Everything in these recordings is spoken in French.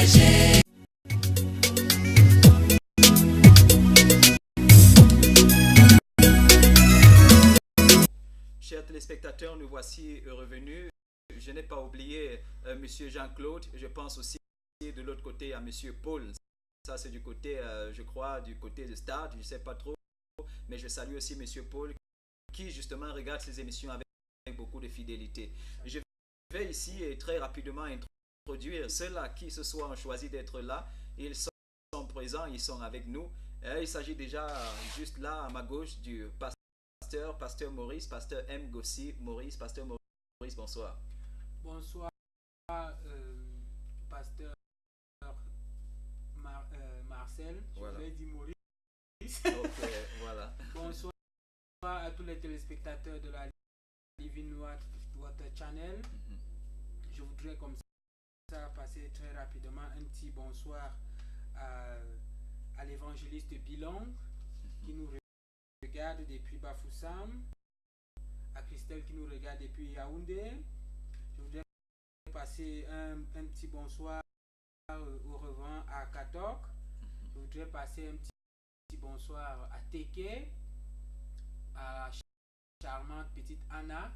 Chers téléspectateurs, nous voici revenus. Je n'ai pas oublié Monsieur Jean-Claude. Je pense aussi de l'autre côté à Monsieur Paul. Ça, c'est du côté, je crois, du côté de Stade. Je ne sais pas trop. Mais je salue aussi Monsieur Paul qui, justement, regarde ces émissions avec beaucoup de fidélité. Je vais ici et très rapidement introduire ceux-là qui ce soir ont choisi d'être là. Ils sont présents, ils sont avec nous. Il s'agit déjà, juste là, à ma gauche, du pasteur Maurice, pasteur M. Gossi Maurice. Pasteur Maurice, bonsoir. Bonsoir, pasteur Marcel. Voilà. Je vais dire Maurice. Ok, voilà. Bonsoir à tous les téléspectateurs de la Living Water Channel. Je voudrais comme ça passer très rapidement un petit bonsoir à l'évangéliste Bilan qui nous regarde depuis Bafoussam, à Christelle qui nous regarde depuis Yaoundé. Je voudrais passer un petit bonsoir au revoir à Katok. Je voudrais passer un petit bonsoir à Teke, à la charmante petite Anna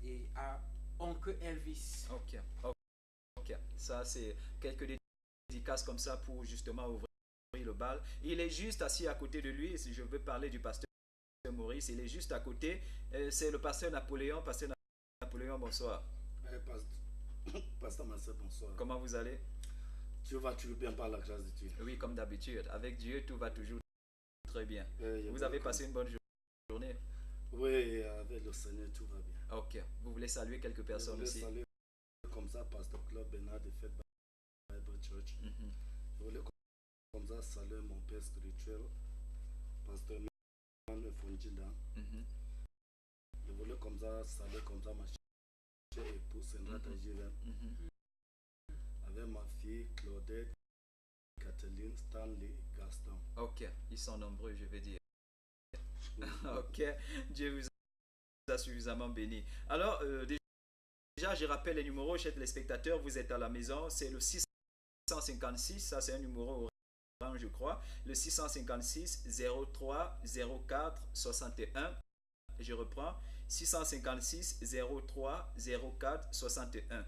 et à Oncle Elvis. Ok. Ça, c'est quelques dédicaces comme ça pour justement ouvrir le bal. Il est juste assis à côté de lui. Si je veux parler du pasteur Maurice, il est juste à côté. C'est le pasteur Napoléon. Pasteur Napoléon, bonsoir. Pasteur Marcel, bonsoir. Comment vous allez? Tu vas toujours bien par la grâce de Dieu. Oui, comme d'habitude. Avec Dieu, tout va toujours très bien. Vous avez passé une bonne journée? Oui, avec le Seigneur, tout va bien. Ok. Vous voulez saluer quelques personnes aussi? Saluer comme ça, Pasteur Claude Bernard de Fête Bible Church. Je voulais comme ça saluer mon père spirituel, Pasteur Manu Fondjida. Je voulais comme ça saluer comme ça ma chère épouse Sandra Tajiven. Avec ma fille Claudette, Catherine, Stanley, Gaston. Ok, ils sont nombreux, je vais dire. Ok, Dieu vous a suffisamment béni. Alors, déjà, je rappelle les numéros, chers téléspectateurs, vous êtes à la maison, c'est le 656, ça c'est un numéro orange, je crois, le 656 03 04 61. Je reprends, 656 03 04 61.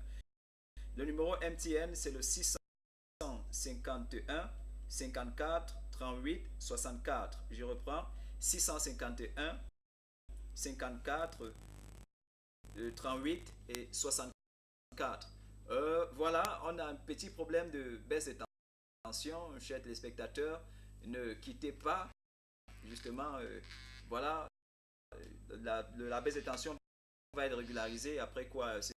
Le numéro MTN, c'est le 651 54 38 64. Je reprends, 651 54 38 et 64. Voilà, on a un petit problème de baisse de tension, chers téléspectateurs. Ne quittez pas, justement, voilà, la baisse de tension va être régularisée, après quoi ce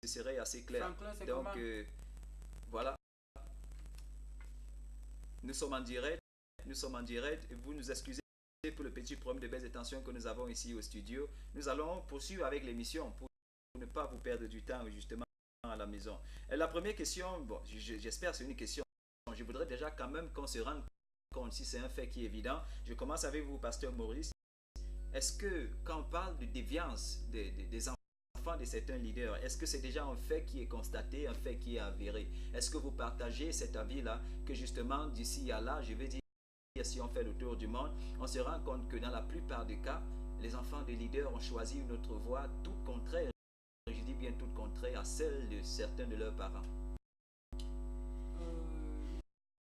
serait assez clair. Franklin, donc voilà, nous sommes en direct, vous nous excusez pour le petit problème de baisse de tension que nous avons ici au studio. Nous allons poursuivre avec l'émission pour ne pas vous perdre du temps justement à la maison. Et la première question, bon, j'espère que c'est une question, je voudrais déjà quand même qu'on se rende compte si c'est un fait qui est évident. Je commence avec vous, pasteur Maurice. Est-ce que quand on parle de déviance des enfants de certains leaders, est-ce que c'est déjà un fait qui est constaté, un fait qui est avéré? Est-ce que vous partagez cet avis-là que justement d'ici à là, je vais dire, si on fait le tour du monde, on se rend compte que dans la plupart des cas, les enfants des leaders ont choisi une autre voie toute contraire, je dis bien toute contraire à celle de certains de leurs parents.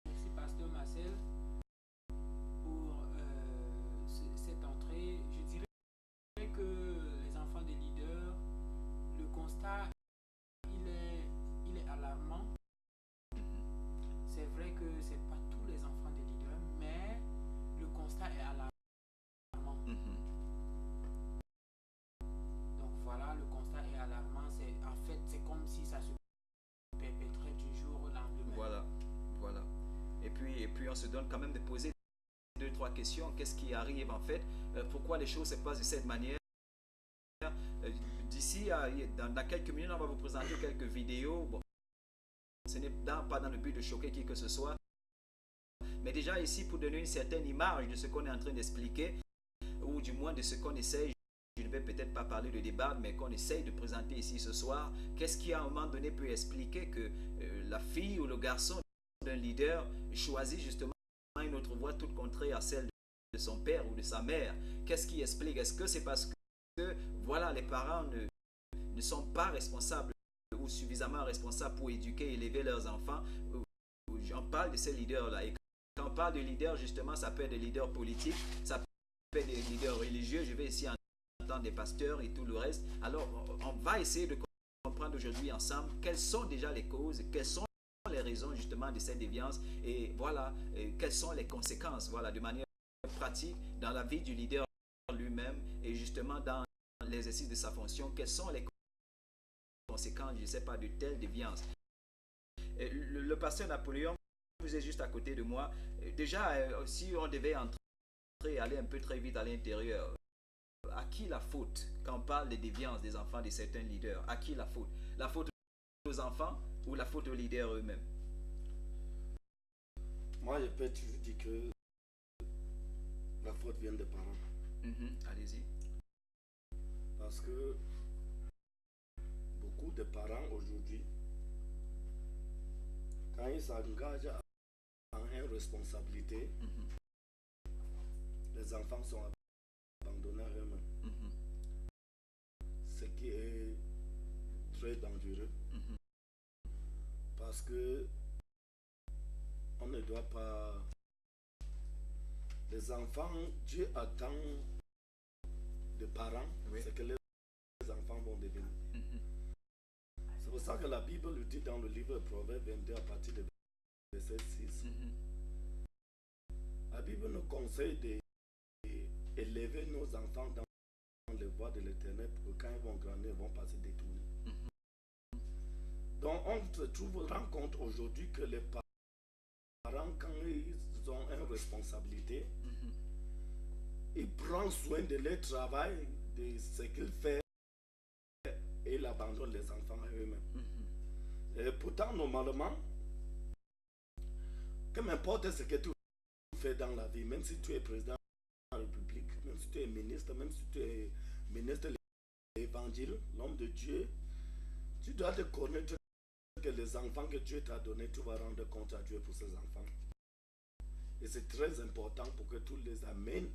Merci pasteur Marcel pour cette entrée. Je dirais que les enfants des leaders, le constat il est alarmant. C'est vrai que c'est pas tous les enfants des leaders, mais le constat est alarmant. Donc voilà, le constat est alarmant. En fait, c'est comme si ça se perpétrait du jour au lendemain. Voilà. Et puis on se donne quand même de poser 2-3 questions. Qu'est-ce qui arrive en fait? Pourquoi les choses se passent de cette manière? D'ici dans quelques minutes, on va vous présenter quelques vidéos. Bon, ce n'est pas dans le but de choquer qui que ce soit, mais déjà ici pour donner une certaine image de ce qu'on est en train d'expliquer, ou du moins de ce qu'on essaye je ne vais peut-être pas parler de débat, mais qu'on essaye de présenter ici ce soir. Qu'est-ce qui, à un moment donné, peut expliquer que la fille ou le garçon d'un leader choisit justement une autre voie toute contraire à celle de son père ou de sa mère? Qu'est-ce qui explique? Est-ce que c'est parce que voilà, les parents ne sont pas responsables ou suffisamment responsables pour éduquer et élever leurs enfants? J'en parle de ces leaders-là. Et quand on parle de leaders, justement, ça peut être des leaders politiques, ça peut être des leaders religieux. Je vais ici entendre des pasteurs et tout le reste. Alors, on va essayer de comprendre aujourd'hui ensemble quelles sont déjà les causes, quelles sont les raisons justement de cette déviance et voilà, quelles sont les conséquences, voilà, de manière pratique dans la vie du leader lui-même et justement dans l'exercice de sa fonction, quelles sont les conséquences, je ne sais pas, de telle déviance. Le pasteur Napoléon, vous êtes juste à côté de moi. Déjà, si on devait entrer et aller un peu très vite à l'intérieur, à qui la faute quand on parle de déviance des enfants de certains leaders? À qui la faute? La faute aux enfants ou la faute aux leaders eux-mêmes? Moi, je peux toujours dire que la faute vient des parents. Allez-y. Parce que beaucoup de parents aujourd'hui, quand ils s'engagent en une responsabilité, les enfants sont abandonnés à eux-mêmes. Ce qui est très dangereux. Parce que on ne doit pas... Les enfants, Dieu attend des parents, ce que les enfants vont devenir. C'est pour ça que la Bible le dit dans le livre de Proverbes 22 à partir de verset 6. La Bible nous conseille d'élever nos enfants dans les voies de l'Éternel pour que quand ils vont grandir, ils vont pas se détourner. Donc on se rend compte aujourd'hui que les parents, quand ils ont une responsabilité, ils prennent soin de leur travail, de ce qu'ils font, et ils abandonnent les enfants à eux-mêmes. Et pourtant, normalement, que m'importe ce que tu fais dans la vie, même si tu es président de la République, même si tu es ministre, même si tu es ministre de l'Évangile, l'homme de Dieu, tu dois te connaître que les enfants que Dieu t'a donnés, tu vas rendre compte à Dieu pour ces enfants. Et c'est très important pour que tu les amènes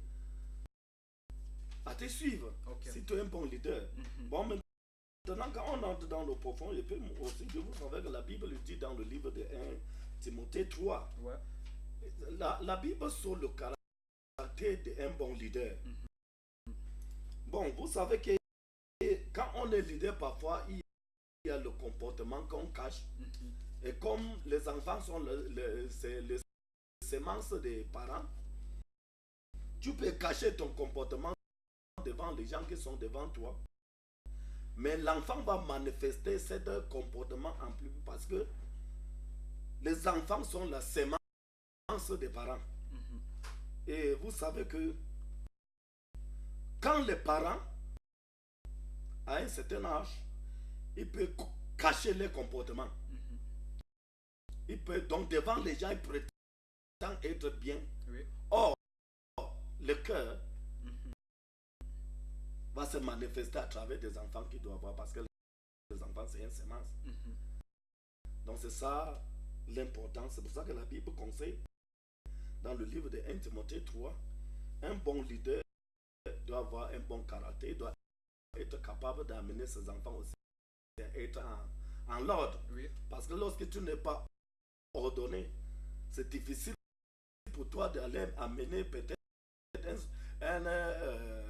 à te suivre. Si tu es un bon leader. Bon, maintenant, quand on entre dans le profond, je peux aussi dire, vous savez que la Bible le dit dans le livre de 1 Timothée 3. La Bible sur le caractère d'un bon leader. Bon, vous savez que quand on est leader, parfois, il y a le comportement qu'on cache. Et comme les enfants sont les semences des parents, tu peux cacher ton comportement devant les gens qui sont devant toi. Mais l'enfant va manifester ce comportement en plus parce que les enfants sont la sémence des parents. Et vous savez que quand les parents, à un certain âge, ils peuvent cacher les comportements. Ils peuvent, donc devant les gens, ils prétendent être bien. Or, le cœur va se manifester à travers des enfants qui doivent avoir, parce que les enfants, c'est une semence. Donc c'est ça l'importance. C'est pour ça que la Bible conseille, dans le livre de 1 Timothée 3, un bon leader doit avoir un bon caractère, doit être capable d'amener ses enfants aussi à être en l'ordre. Parce que lorsque tu n'es pas ordonné, c'est difficile pour toi d'aller amener peut-être une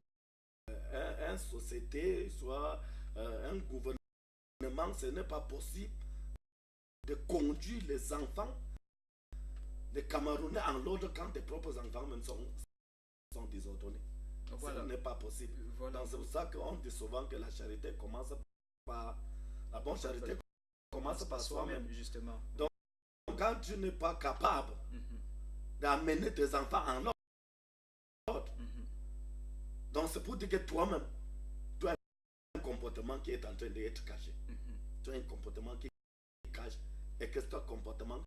société, soit un gouvernement. Ce n'est pas possible de conduire les enfants des Camerounais en l'ordre quand tes propres enfants même sont désordonnés. Ce n'est pas possible. Donc c'est pour ça qu'on dit souvent que la charité commence par... La bonne charité commence par soi-même. Justement. Donc quand tu n'es pas capable d'amener tes enfants en ordre, donc c'est pour dire que toi-même, tu as un comportement qui est en train d'être caché. Tu as un comportement qui cache. Et que ce comportement,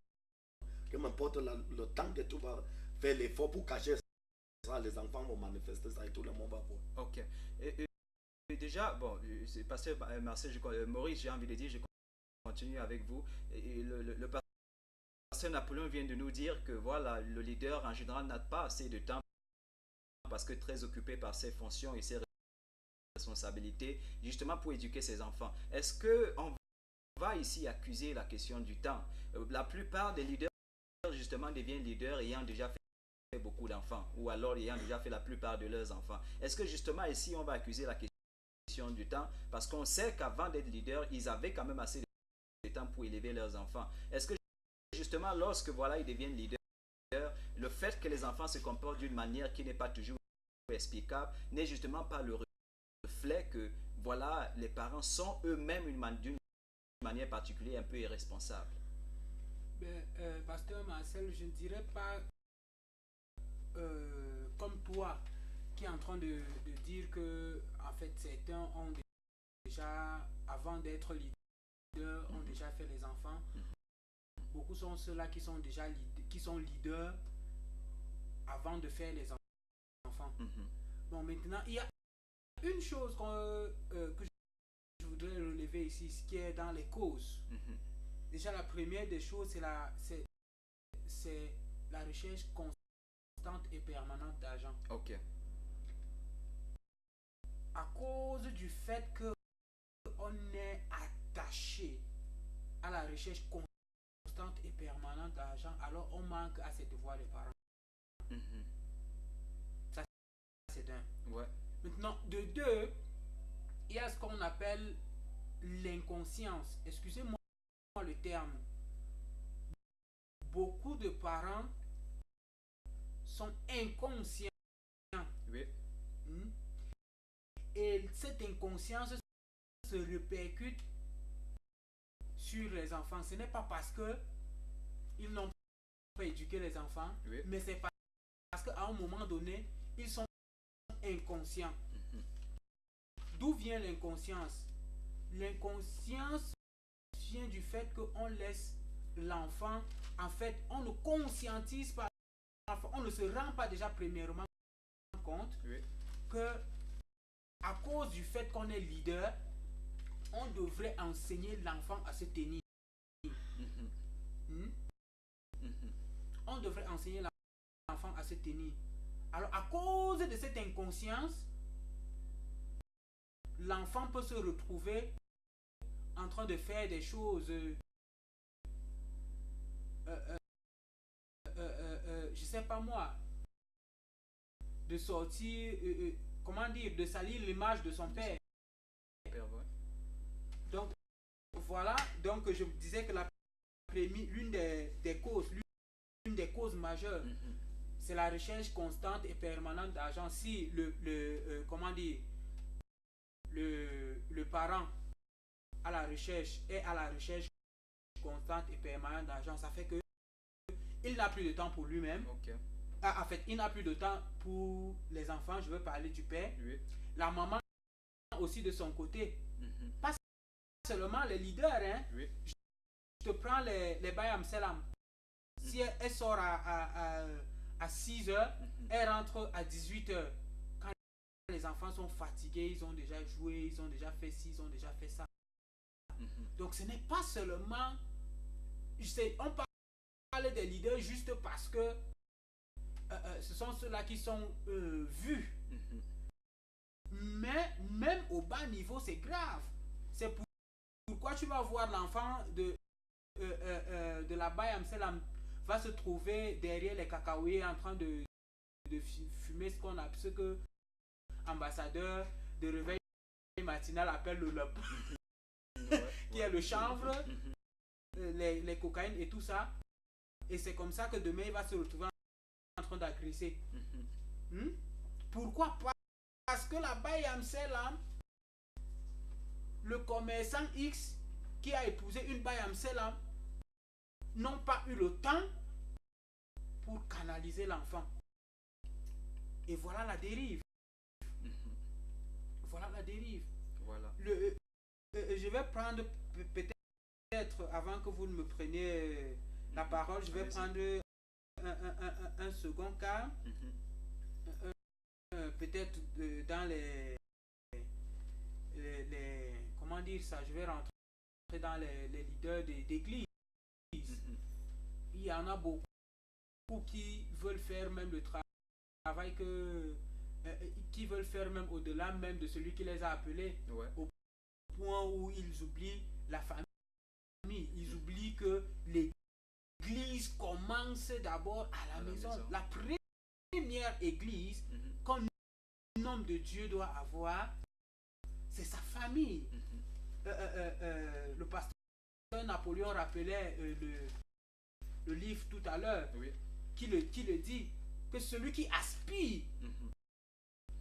que m'importe le temps que tu vas faire l'effort pour cacher ça, les enfants vont manifester ça et tout le monde va voir. déjà, bon, c'est pasteur Marcel, Maurice, j'ai envie de dire, je continue avec vous. Et le pasteur Napoléon vient de nous dire que voilà, le leader en général n'a pas assez de temps parce que très occupé par ses fonctions et ses responsabilités, justement pour éduquer ses enfants. Est-ce qu'on va ici accuser la question du temps? La plupart des leaders, justement, deviennent leaders ayant déjà fait beaucoup d'enfants ou alors ayant déjà fait la plupart de leurs enfants. Est-ce que justement ici, on va accuser la question du temps? Parce qu'on sait qu'avant d'être leader, ils avaient quand même assez de temps pour élever leurs enfants. Est-ce que justement, lorsque voilà, ils deviennent leaders, le fait que les enfants se comportent d'une manière qui n'est pas toujours explicable n'est justement pas le reflet que voilà, les parents sont eux-mêmes d'une manière particulière un peu irresponsable? Pasteur Marcel, je ne dirais pas comme toi qui est en train de dire que en fait certains ont déjà, avant d'être leaders, ont déjà fait les enfants. Beaucoup sont ceux-là qui sont déjà leaders avant de faire les enfants. Bon, maintenant, il y a une chose que je voudrais relever ici, ce qui est dans les causes. Déjà, la première des choses, c'est la recherche constante et permanente d'argent. Ok. À cause du fait qu'on est attaché à la recherche constante et permanente d'argent, alors on manque à ses devoirs les parents. Ça, c'est d'un. Ouais. Maintenant, de deux, il y a ce qu'on appelle l'inconscience. Excusez-moi le terme. Beaucoup de parents sont inconscients. Oui. Et cette inconscience se répercute sur les enfants. Ce n'est pas parce que ils n'ont pas éduqué les enfants, oui, mais c'est parce qu'à un moment donné, ils sont inconscients. D'où vient l'inconscience? L'inconscience vient du fait qu'on laisse l'enfant, en fait, on ne conscientise pas l'enfant, on ne se rend pas déjà premièrement compte, oui, que à cause du fait qu'on est leader, on devrait enseigner l'enfant à se tenir. On devrait enseigner l'enfant à se tenir. Alors, à cause de cette inconscience, l'enfant peut se retrouver en train de faire des choses, je sais pas moi, de sortir, comment dire, de salir l'image de son père. Donc, voilà, donc je disais que l'une des causes majeures, c'est la recherche constante et permanente d'argent. Si comment dire, le parent est à la recherche constante et permanente d'argent, ça fait que il n'a plus de temps pour lui-même. Okay. En fait, il n'a plus de temps pour les enfants. Je veux parler du père. Oui. La maman aussi de son côté. Pas seulement les leaders. Hein. Oui. Je te prends les Bayam Selam. Si elle sort à 6 h, elle rentre à 18 h. Quand les enfants sont fatigués, ils ont déjà joué, ils ont déjà fait ci, ils ont déjà fait ça. Donc ce n'est pas seulement... on parle des leaders juste parce que ce sont ceux-là qui sont vus. Mais même au bas niveau, c'est grave. C'est pourquoi tu vas voir l'enfant de la Bayam Selam va se trouver derrière les cacahuètes en train de fumer ce que ambassadeur de réveil matinal appelle le lop. Qui est le chanvre, les cocaïnes et tout ça. Et c'est comme ça que demain il va se retrouver en train d'agresser. Pourquoi? Parce que la Bayam Selam, le commerçant X qui a épousé une Bayam Selam, n'ont pas eu le temps pour canaliser l'enfant. Et voilà la dérive. Voilà la dérive. Voilà. Je vais prendre peut-être avant que vous ne me preniez la parole, je vais prendre un second cas. Peut-être dans comment dire ça, je vais rentrer dans les leaders d'église. Il y en a beaucoup qui veulent faire même le travail qui veulent faire même au-delà même de celui qui les a appelés, au point où ils oublient la famille. Ils oublient que l'église commence d'abord à la maison. La première église qu'un homme de Dieu doit avoir, c'est sa famille. Le pasteur Napoléon rappelait le livre tout à l'heure, qui le dit, que celui qui aspire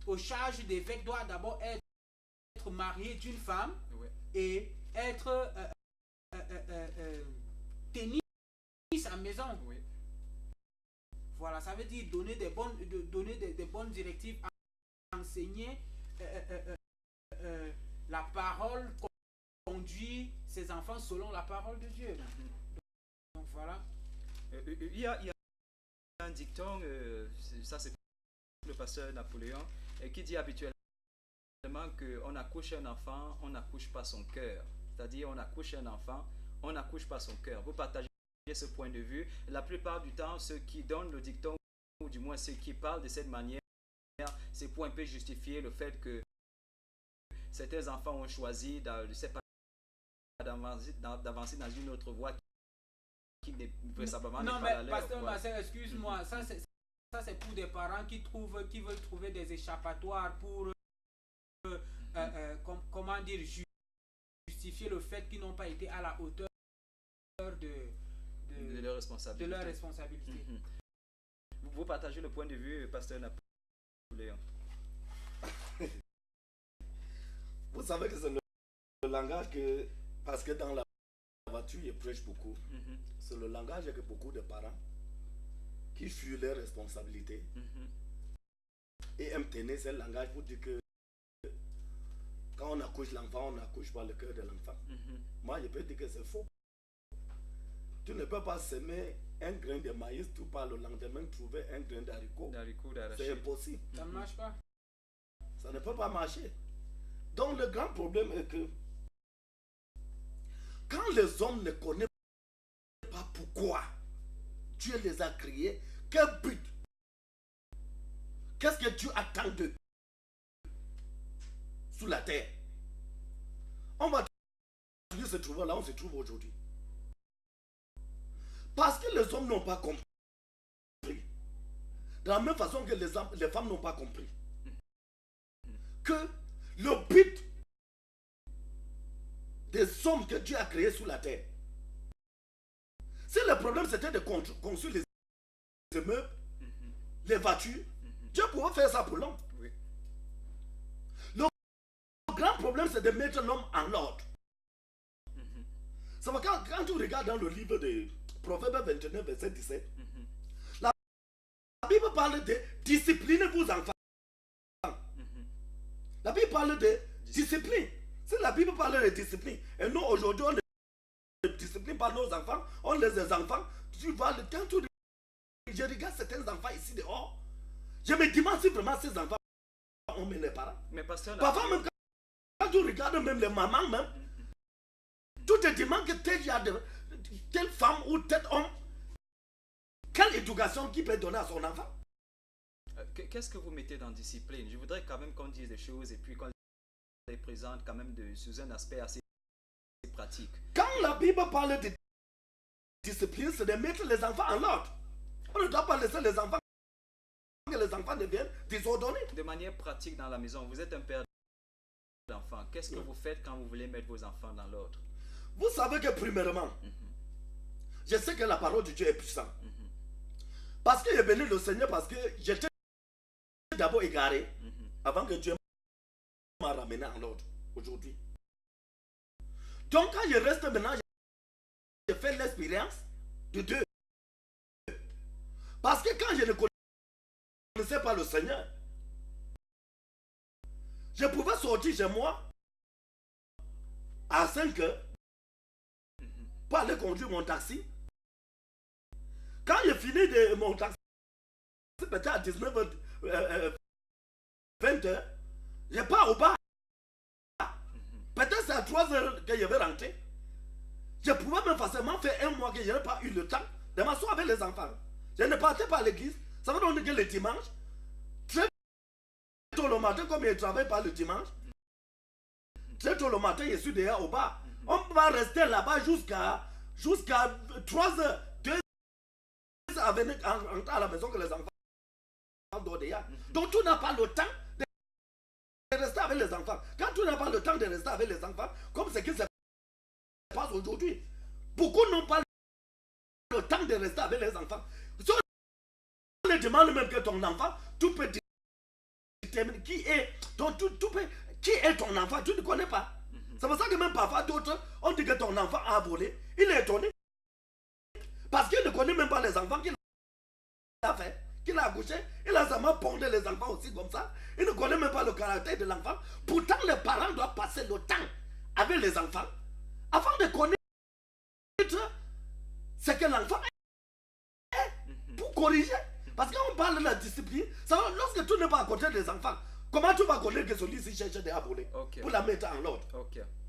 aux charges d'évêque doit d'abord être marié d'une femme et être tenir sa maison. Voilà, ça veut dire donner des bonnes directives, enseigner la parole, conduire ses enfants selon la parole de Dieu. Donc voilà. Il y a un dicton, ça c'est le pasteur Napoléon, qui dit habituellement qu'on accouche un enfant, on n'accouche pas son cœur. C'est-à-dire on accouche un enfant, on n'accouche pas son cœur. Vous partagez ce point de vue. La plupart du temps, ceux qui donnent le dicton, ou du moins ceux qui parlent de cette manière, ces points peuvent justifier le fait que certains enfants ont choisi d'avancer dans une autre voie qui n'est vraisemblablement pas la leur. Non, mais pasteur Marcel, excuse-moi, ça c'est pour des parents qui veulent trouver des échappatoires pour comment dire, justifier le fait qu'ils n'ont pas été à la hauteur de leur responsabilité. Vous partagez le point de vue, pasteur Napoléon. Vous savez que c'est le langage que, parce que dans la voiture, je prêche beaucoup. C'est le langage que beaucoup de parents qui fuient leurs responsabilités et aiment tenir ce langage pour dire que quand on accouche l'enfant, on n'accouche pas le cœur de l'enfant. Moi, je peux dire que c'est faux. Tu ne peux pas semer un grain de maïs, tout par le lendemain trouver un grain d'haricot. C'est impossible. Ça ne marche pas. Ça ne peut pas marcher. Donc le grand problème est que quand les hommes ne connaissent pas pourquoi Dieu les a créés, quel but, qu'est-ce que Dieu attend d'eux sous la terre, on va se trouver là où on se trouve aujourd'hui. Parce que les hommes n'ont pas compris. De la même façon que les femmes n'ont pas compris. Que le but des hommes que Dieu a créés sous la terre, si le problème c'était de construire les immeubles, les voitures, Dieu pouvait faire ça pour l'homme. Le grand problème c'est de mettre l'homme en ordre. Ça va quand tu regardes dans le livre de Proverbes 29, verset 17, la Bible parle de disciplinez vos enfants. La Bible parle de discipline. Si la Bible parle de discipline, et nous aujourd'hui on ne discipline pas nos enfants, on les enfants, tu vois, quand je regarde certains enfants ici dehors, je me demande si vraiment ces enfants ont mis les parents. Mais pasteur, parfois même quand tu regardes même les mamans même, tu te demandes que telle femme ou tel homme, quelle éducation qui peut donner à son enfant? Qu'est-ce que vous mettez dans discipline? Je voudrais quand même qu'on dise des choses et puis qu'on les présente quand même sous un aspect assez pratique. Quand la Bible parle de discipline, c'est de mettre les enfants en ordre. On ne doit pas laisser les enfants que les enfants deviennent désordonnés. De manière pratique dans la maison, vous êtes un père d'enfants. Qu'est-ce que vous faites quand vous voulez mettre vos enfants dans l'ordre? Vous savez que premièrement, je sais que la parole de Dieu est puissante. Parce que j'ai béni le Seigneur, parce que j'étais d'abord égaré avant que Dieu m'a ramené en ordre aujourd'hui. Donc quand je reste maintenant, j'ai fait l'expérience de Dieu. Parce que quand je ne connaissais pas le Seigneur, je pouvais sortir chez moi à 5 heures pour aller conduire mon taxi. Quand j'ai fini de mon taxi, peut-être à 19h, 20h, je pars au bar. Peut-être c'est à 3 heures que je vais rentrer. Je pouvais même facilement faire un mois que je n'ai pas eu le temps de m'asseoir avec les enfants. Je ne partais pas à l'église. Ça veut dire que le dimanche, très tôt le matin, comme je ne travaille pas le dimanche, très tôt le matin, je suis dehors au bar. On va rester là-bas jusqu'à 3 heures, 2 heures à venir à la maison que les enfants dorment dehors. Donc tu n'as pas le temps de rester avec les enfants. Quand tu n'as pas le temps de rester avec les enfants, comme ce qui se passe aujourd'hui, beaucoup n'ont pas le temps de rester avec les enfants. Si on ne demande même que ton enfant, tu peux déterminer qui est ton enfant, tu ne connais pas. C'est pour ça que même parfois d'autres, on dit que ton enfant a volé. Il est étonné. Parce qu'il ne connaît même pas les enfants qu'il a fait, qu'il a accouché. Il a seulement pondé les enfants aussi comme ça. Il ne connaît même pas le caractère de l'enfant. Pourtant, les parents doivent passer le temps avec les enfants afin de connaître ce que l'enfant est pour corriger. Parce qu'on parle de la discipline, lorsque tu n'es pas à côté des enfants, comment tu vas connaître que celui-ci cherche des abonnés pour la mettre en ordre?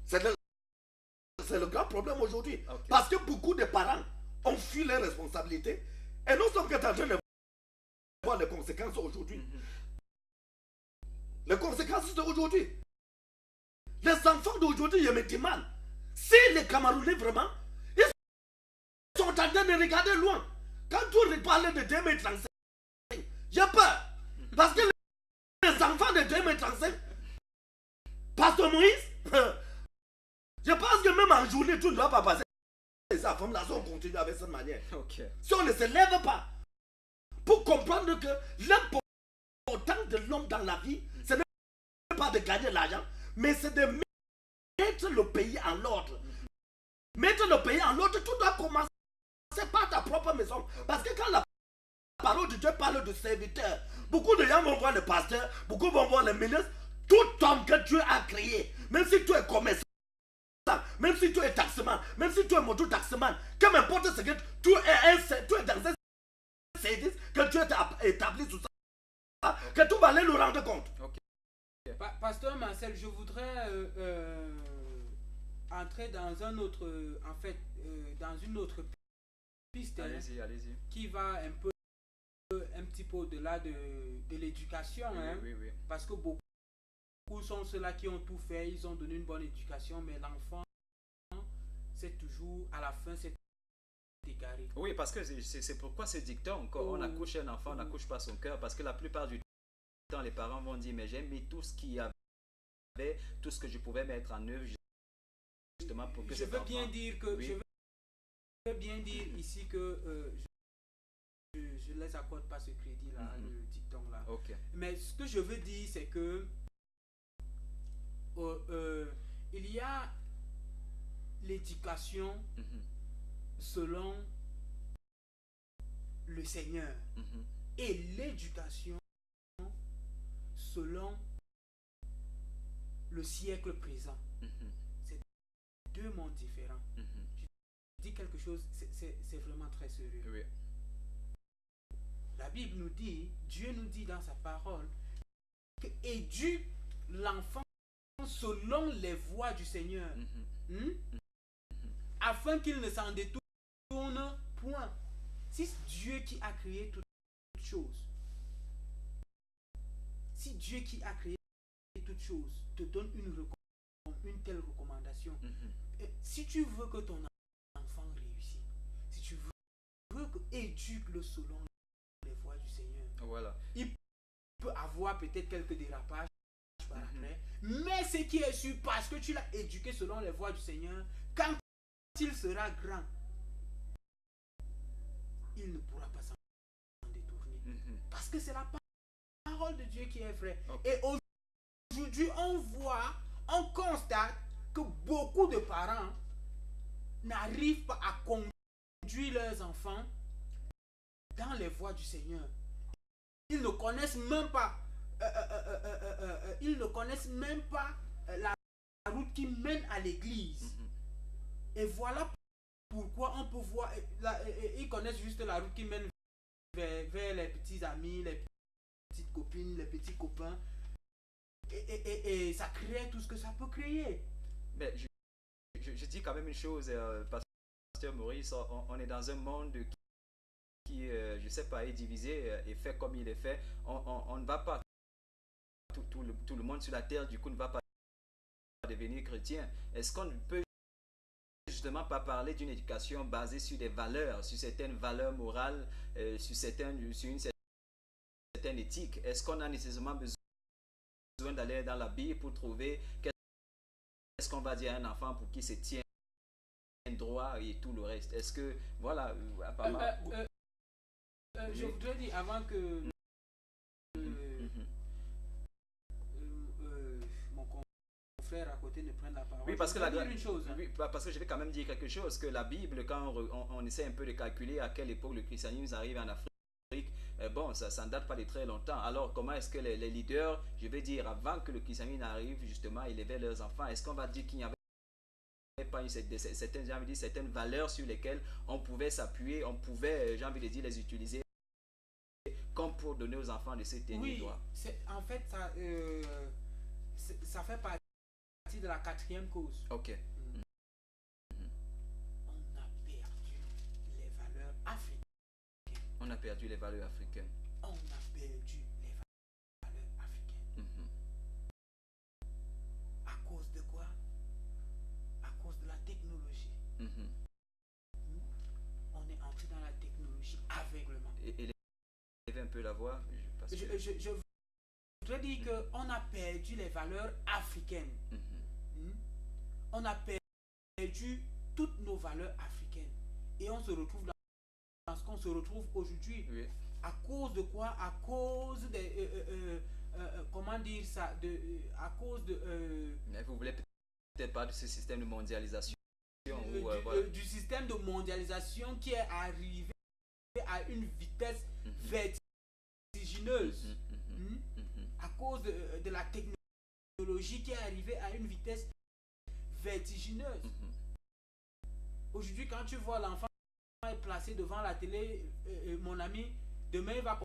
C'est le grand problème aujourd'hui. Parce que beaucoup de parents ont fui leurs responsabilités et nous sommes en train de voir les conséquences aujourd'hui. Les conséquences d'aujourd'hui. Les enfants d'aujourd'hui, je me demande si les Camerounais vraiment, ils sont en train de regarder loin. Quand tu parles de 2035, j'ai peur. Parce que les enfants de 2035, Pasteur Moïse, je pense que même en journée, tu ne dois pas passer sa femme là, si on continue avec cette manière. Si on ne se lève pas pour comprendre que l'important de l'homme dans la vie, ce n'est pas de gagner l'argent, mais c'est de mettre le pays en ordre. Mettre le pays en ordre, tu dois commencer par ta propre maison. Parce que quand la parole de Dieu parle de serviteur, beaucoup de gens vont voir le pasteur, beaucoup vont voir le ministre, tout homme que Dieu a créé, même si tu es commerçant, même si tu es taxman, même si tu es moto-taxman, que m'importe ce que tu es dans un service, que tu es établi sous ça, que tu vas aller nous rendre compte. Pasteur Marcel, je voudrais entrer dans un autre, dans une autre piste. Allez-y. Qui va un petit peu au-delà de l'éducation. Oui. Parce que beaucoup sont ceux-là qui ont tout fait, ils ont donné une bonne éducation, mais l'enfant, c'est toujours, à la fin, c'est égaré. Oui, parce que c'est pourquoi ce dicton encore, on accouche un enfant, on n'accouche pas son cœur, parce que la plupart du temps, les parents vont dire, mais j'ai mis tout ce qu'il y avait, tout ce que je pouvais mettre en œuvre, justement pour que cet enfant... Je veux bien dire ici que je ne les accorde pas ce crédit-là, le dicton-là. Mais ce que je veux dire, c'est que il y a l'éducation selon le Seigneur et l'éducation selon le siècle présent. C'est deux mondes différents. Je dis quelque chose, c'est vraiment très sérieux. La Bible nous dit, Dieu nous dit dans sa parole, que éduque l'enfant selon les voies du Seigneur, afin qu'il ne s'en détourne point. Si Dieu qui a créé toutes choses, si Dieu qui a créé toutes choses te donne une telle recommandation, si tu veux que ton enfant réussisse, si tu veux que éduque-le selon les voies du Seigneur, il peut avoir peut-être quelques dérapages par après, mais ce qui est sûr, parce que tu l'as éduqué selon les voies du Seigneur, quand il sera grand, il ne pourra pas s'en détourner. Parce que c'est la parole de Dieu qui est vraie. Et aujourd'hui, on constate que beaucoup de parents n'arrivent pas à conduire leurs enfants dans les voies du Seigneur. Ils ne connaissent même pas la route qui mène à l'église. Et voilà pourquoi on peut voir, ils connaissent juste la route qui mène vers les petits amis, les petites copines, les petits copains. Et ça crée tout ce que ça peut créer. Mais je dis quand même une chose, Pasteur Maurice, on est dans un monde qui je ne sais pas, est divisé et fait comme il est fait. On ne va pas, tout le monde sur la terre, du coup, ne va pas devenir chrétien. Est-ce qu'on peut justement pas parler d'une éducation basée sur des valeurs, sur certaines valeurs morales, sur une certaine éthique? Est-ce qu'on a nécessairement besoin d'aller dans la Bible pour trouver qu'est-ce qu'on va dire à un enfant pour qu'il se tienne droit et tout le reste? Est-ce que, voilà, apparemment... Je voudrais dire avant que mon confrère à côté ne prenne la parole. Oui, parce que, dire une chose. Oui, parce que je vais quand même dire quelque chose, que la Bible, quand on essaie un peu de calculer à quelle époque le christianisme arrive en Afrique, bon, ça ne date pas de très longtemps. Alors, comment est-ce que les leaders, je vais dire, avant que le christianisme arrive, justement, élevaient leurs enfants? Est-ce qu'on va dire qu'il n'y avait pas certaines valeurs sur lesquelles on pouvait s'appuyer, on pouvait, j'ai envie de dire, les utiliser comme pour donner aux enfants de se tenir droit? En fait, ça fait partie de la quatrième cause. Ok. On a perdu les valeurs africaines. On a perdu les valeurs africaines. On a perdu les valeurs africaines. À cause de quoi? À cause de la technologie. On est entré dans la technologie aveuglement. Et un peu la voix. Je voudrais dire qu'on a perdu les valeurs africaines. On a perdu toutes nos valeurs africaines. Et on se retrouve dans ce qu'on se retrouve aujourd'hui. Oui. À cause de quoi? À cause de... comment dire ça? À cause de... Mais vous voulez peut-être pas de ce système de mondialisation du système de mondialisation qui est arrivé à une vitesse vertigineuse. À cause de la technologie qui est arrivée à une vitesse vertigineuse. Aujourd'hui, quand tu vois l'enfant est placé devant la télé, mon ami, demain il va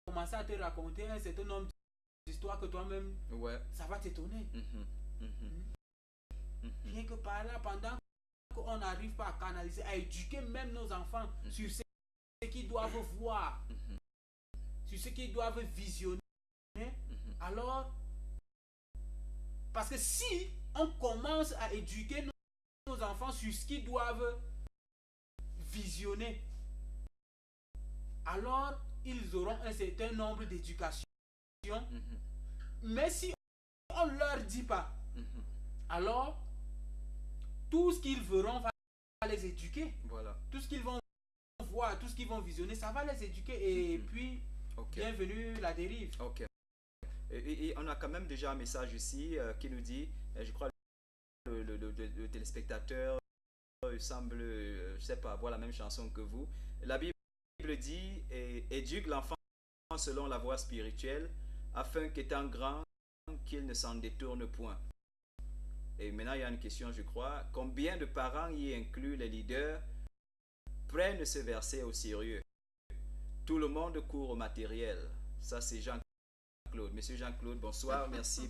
commencer à te raconter un certain nombre d'histoires que toi-même, ça va t'étonner. Rien que par là, pendant qu'on n'arrive pas à canaliser, à éduquer même nos enfants sur ce qu'ils doivent voir, sur ce qu'ils doivent visionner, alors, parce que si on commence à éduquer nos enfants sur ce qu'ils doivent visionner, alors ils auront un certain nombre d'éducations. Mais si on ne leur dit pas, alors tout ce qu'ils verront va les éduquer. Voilà. Tout ce qu'ils vont voir, tout ce qu'ils vont visionner, ça va les éduquer. Et puis, bienvenue la dérive. Ok. Et on a quand même déjà un message ici qui nous dit, je crois le téléspectateur semble, je sais pas, avoir la même chanson que vous. La Bible dit, éduque l'enfant selon la voie spirituelle, afin qu'étant grand, qu'il ne s'en détourne point. Et maintenant, il y a une question, je crois. Combien de parents, y incluent les leaders, prennent ce verset au sérieux? Tout le monde court au matériel. Ça, c'est Jean-Claude. Monsieur Jean-Claude, bonsoir. Merci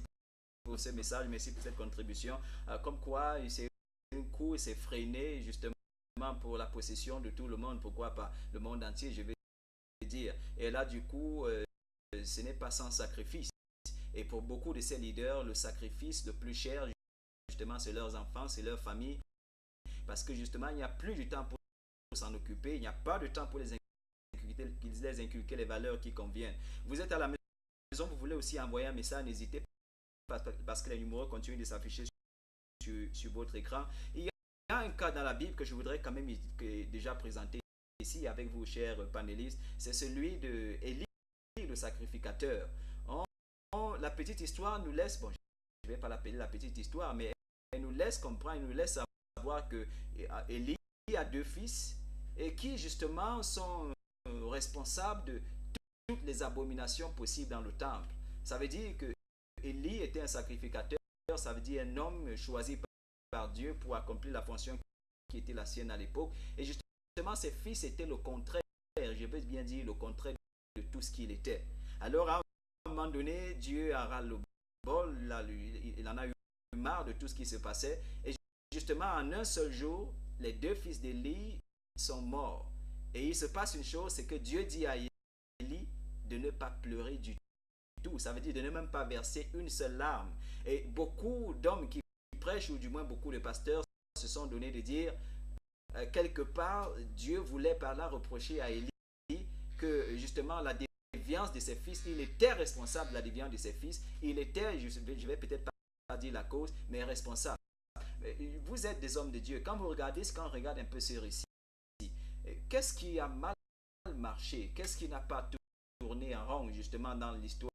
pour ce message. Merci pour cette contribution. Comme quoi, c'est un coup, c'est freiné justement pour la possession de tout le monde. Pourquoi pas le monde entier, je vais dire. Et là, du coup, ce n'est pas sans sacrifice. Et pour beaucoup de ces leaders, le sacrifice le plus cher, justement, c'est leurs enfants, c'est leur famille. Parce que justement, il n'y a plus de temps pour s'en occuper. Il n'y a pas de temps pour les inculquer les valeurs qui conviennent. Vous êtes à la maison, vous voulez aussi envoyer un message, n'hésitez pas, parce que les numéros continuent de s'afficher sur votre écran. Il y a un cas dans la Bible que je voudrais quand même déjà présenter ici avec vous, chers panélistes. C'est celui de Élie, le sacrificateur. La petite histoire nous laisse, bon, je ne vais pas l'appeler la petite histoire, mais elle nous laisse comprendre, elle nous laisse savoir que Élie a 2 fils et qui justement sont responsables de toutes les abominations possibles dans le temple. Ça veut dire que Élie était un sacrificateur, ça veut dire un homme choisi par Dieu pour accomplir la fonction qui était la sienne à l'époque. Et justement, ses fils étaient le contraire, je veux bien dire le contraire de tout ce qu'il était. Alors, à un moment donné, Dieu a ras le bol, il en a eu marre de tout ce qui se passait. Et justement, en un seul jour, les 2 fils d'Élie sont morts. Et il se passe une chose, c'est que Dieu dit à Élie de ne pas pleurer du tout. Ça veut dire de ne même pas verser une seule larme. Et beaucoup d'hommes qui prêchent, ou du moins beaucoup de pasteurs, se sont donnés de dire, quelque part, Dieu voulait par là reprocher à Élie que justement la déviance de ses fils, il était responsable de la déviance de ses fils. Il était, je vais peut-être pas dire la cause, mais responsable. Vous êtes des hommes de Dieu. Quand vous regardez, quand on regarde un peu ce récit, qu'est-ce qui a mal marché? Qu'est-ce qui n'a pas tourné en rond justement dans l'histoire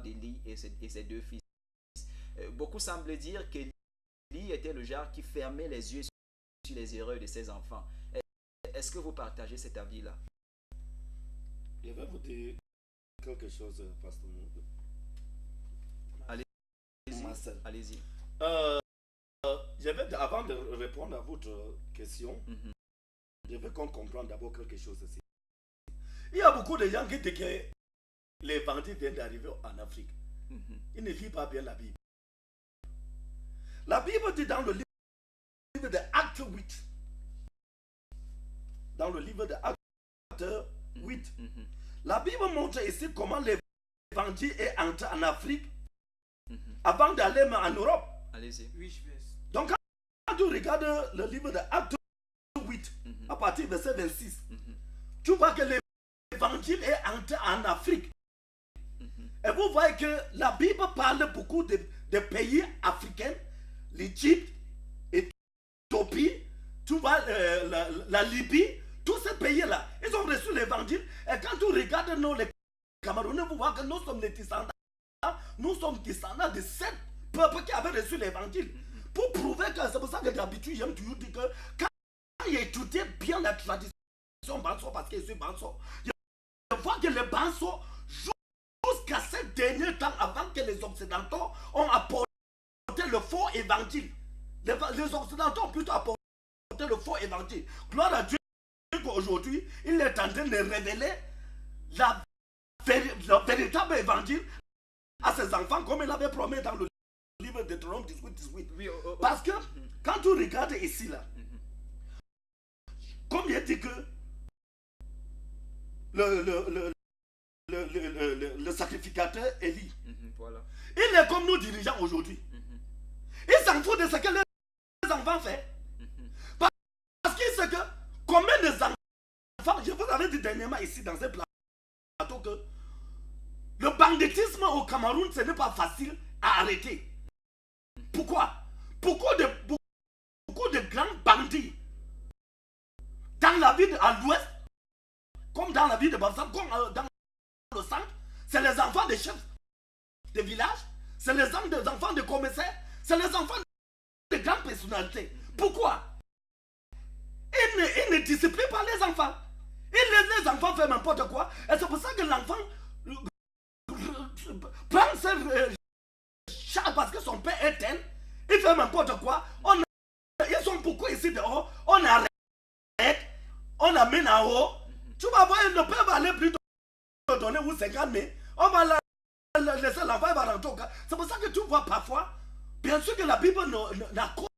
d'Élie et ses 2 fils? Beaucoup semblent dire qu'Élie était le genre qui fermait les yeux sur les erreurs de ses enfants. Est-ce que vous partagez cet avis-là? Je vais vous dire quelque chose, Pasteur Mouk. Allez-y. Avant de répondre à votre question, je veux qu'on comprenne d'abord quelque chose ici. Il y a beaucoup de gens qui disent que les bandits viennent d'arriver en Afrique. Ils ne lisent pas bien la Bible. La Bible dit dans le livre de Actes 8, dans le livre de Actes 8, la Bible montre ici comment les bandits est entré en Afrique avant d'aller en Europe. Allez-y. Donc quand tu regardes le livre de Actes 8, à partir du verset 26, tu vois que l'évangile est entré en Afrique. Et vous voyez que la Bible parle beaucoup de pays africains, l'Égypte, l'Éthiopie, tu vois la Libye, tous ces pays-là, ils ont reçu l'évangile. Et quand tu regardes nous, les Camerounais, vous voyez que nous sommes les descendants. Nous sommes descendants de 7 peuples qui avaient reçu l'évangile. Pour prouver que c'est pour ça que d'habitude, j'aime toujours dire que quand il étudie bien la tradition Banso, parce que je suis Banso, je vois que les Banso, jusqu'à ce dernier temps, avant que les Occidentaux ont apporté le faux évangile, les Occidentaux ont plutôt apporté le faux évangile. Gloire à Dieu qu'aujourd'hui, il est en train de révéler le véritable évangile à ses enfants, comme il avait promis dans le livre de Deutéronome 18. Oui, parce que quand tu regardes ici, là, comme il dit que le sacrificateur Élie, voilà. Il est comme nous dirigeants aujourd'hui. Il s'en fout de ce que les enfants font. Parce qu'il sait que combien de enfants, je vous avais dit dernièrement ici dans ce plateau que le banditisme au Cameroun, ce n'est pas facile à arrêter. Pourquoi? Beaucoup de grands bandits dans la ville à l'ouest, comme dans la ville de Bamsam, comme dans le centre, c'est les enfants des chefs de village, c'est les enfants de commissaires, c'est les enfants de grandes personnalités. Pourquoi? Ils ne disciplinent pas les enfants. Les enfants font n'importe quoi. Et c'est pour ça que l'enfant prend ses chats parce que son père est tel. Il fait n'importe quoi. Ils sont beaucoup ici dehors. On arrête. On amène en haut. Tu vas voir, le père va aller plus te donner ou 50 000. On va laisser l'enfant, il va rentrer au cas. C'est pour ça que tu vois parfois, bien sûr que la Bible n'accorde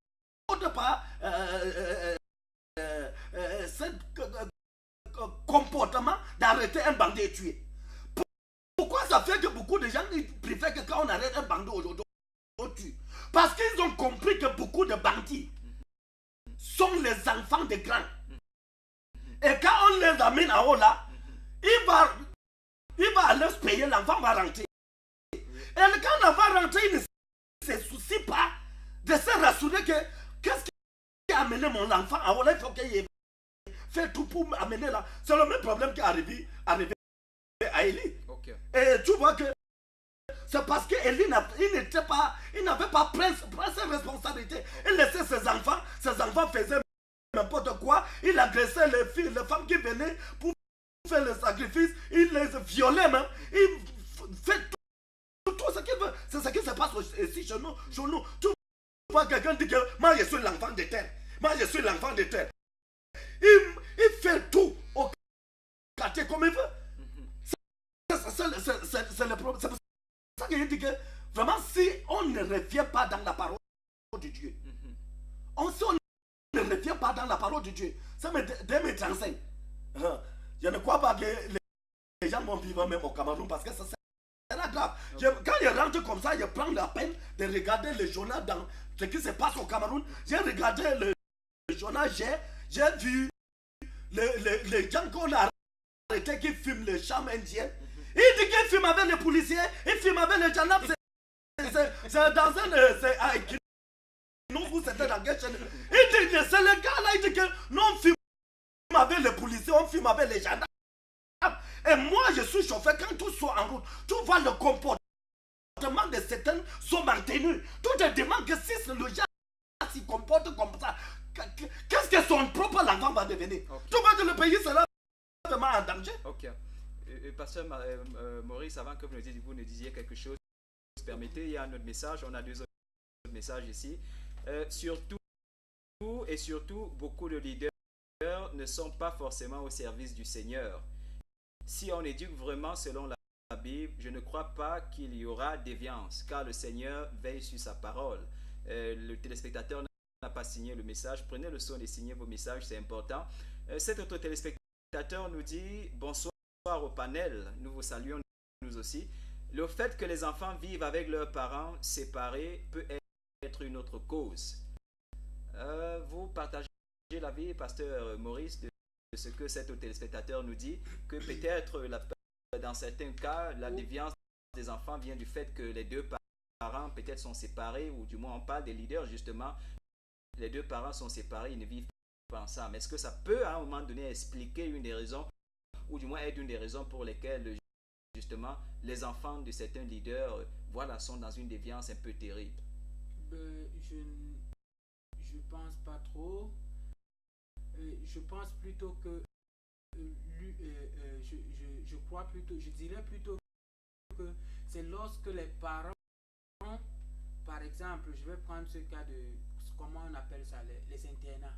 pas ce comportement d'arrêter un bandit et tuer. Pourquoi ça fait que beaucoup de gens ils préfèrent que quand on arrête un bandit aujourd'hui, on tue? Parce qu'ils ont compris que beaucoup de bandits sont les enfants des grands. Et quand on les amène en haut là, il va aller se payer, l'enfant va rentrer. Et quand l'enfant rentre, il ne se soucie pas de se rassurer que qu'est-ce qui a amené mon enfant en haut là, il faut qu'il fait tout pour m'amener là. C'est le même problème qui est arrivé à Élie. Okay. Et tu vois que c'est parce qu'Élie il n'avait pas pris ses responsabilités. Il laissait ses enfants faisaient n'importe quoi. Il agressait les filles, les femmes qui venaient pour faire le sacrifice. Il les violait même. Il fait tout ce qu'il veut. C'est ce qui se passe ici chez nous. Tu vois quelqu'un dire que moi je suis l'enfant de terre. Moi je suis l'enfant de terre. Il fait tout au quartier comme il veut. C'est le problème. C'est pour ça que je dis que vraiment si on ne revient pas dans la parole de Dieu. On ne revient pas dans la parole de Dieu. Ça me enseigne. Je ne crois pas que les gens vont vivre même au Cameroun parce que ça sera grave. Quand je rentre comme ça, je prends la peine de regarder le journal dans ce qui se passe au Cameroun. J'ai regardé le journal, j'ai vu les gens qu'on a arrêtés qui fument le charme indien. Il dit qu'il fume avec les policiers, il fume avec les gendarmes. C'est dans un... Nous, c'était dans quelle chaîne? Il dit, c'est le gars là, il dit que nous on fume avec les policiers, on fume avec les gendarmes. Et moi, je suis chauffeur, quand tout soit en route, tu vois le comportement de certains sont maintenus. Tu te demandes que si le gars s'y comporte comme ça, qu'est-ce que son propre enfant va devenir? Tu vois que le pays sera vraiment en danger. Ok. Pasteur Maurice, avant que vous ne disiez quelque chose, permettez, il y a un autre message, on a 2 autres messages ici. Surtout, beaucoup de leaders ne sont pas forcément au service du Seigneur. Si on éduque vraiment selon la Bible, je ne crois pas qu'il y aura déviance, car le Seigneur veille sur sa parole. Le téléspectateur n'a pas signé le message. Prenez le soin de signer vos messages, c'est important. Cet autre téléspectateur nous dit « Bonsoir au panel, nous vous saluons nous aussi. Le fait que les enfants vivent avec leurs parents séparés peut être une autre cause. » Vous partagez l'avis, pasteur Maurice, de ce que cet téléspectateur nous dit, que peut-être dans certains cas, la déviance des enfants vient du fait que les 2 parents peut-être sont séparés, ou du moins on parle des leaders justement, les 2 parents sont séparés, ils ne vivent pas ensemble. Est-ce que ça peut à un moment donné expliquer une des raisons, ou du moins être une des raisons pour lesquelles justement les enfants de certains leaders voilà, sont dans une déviance un peu terrible? Je pense pas trop. Je pense plutôt que je crois plutôt, je dirais plutôt que c'est lorsque les parents, par exemple, je vais prendre ce cas de, comment on appelle ça, les internats.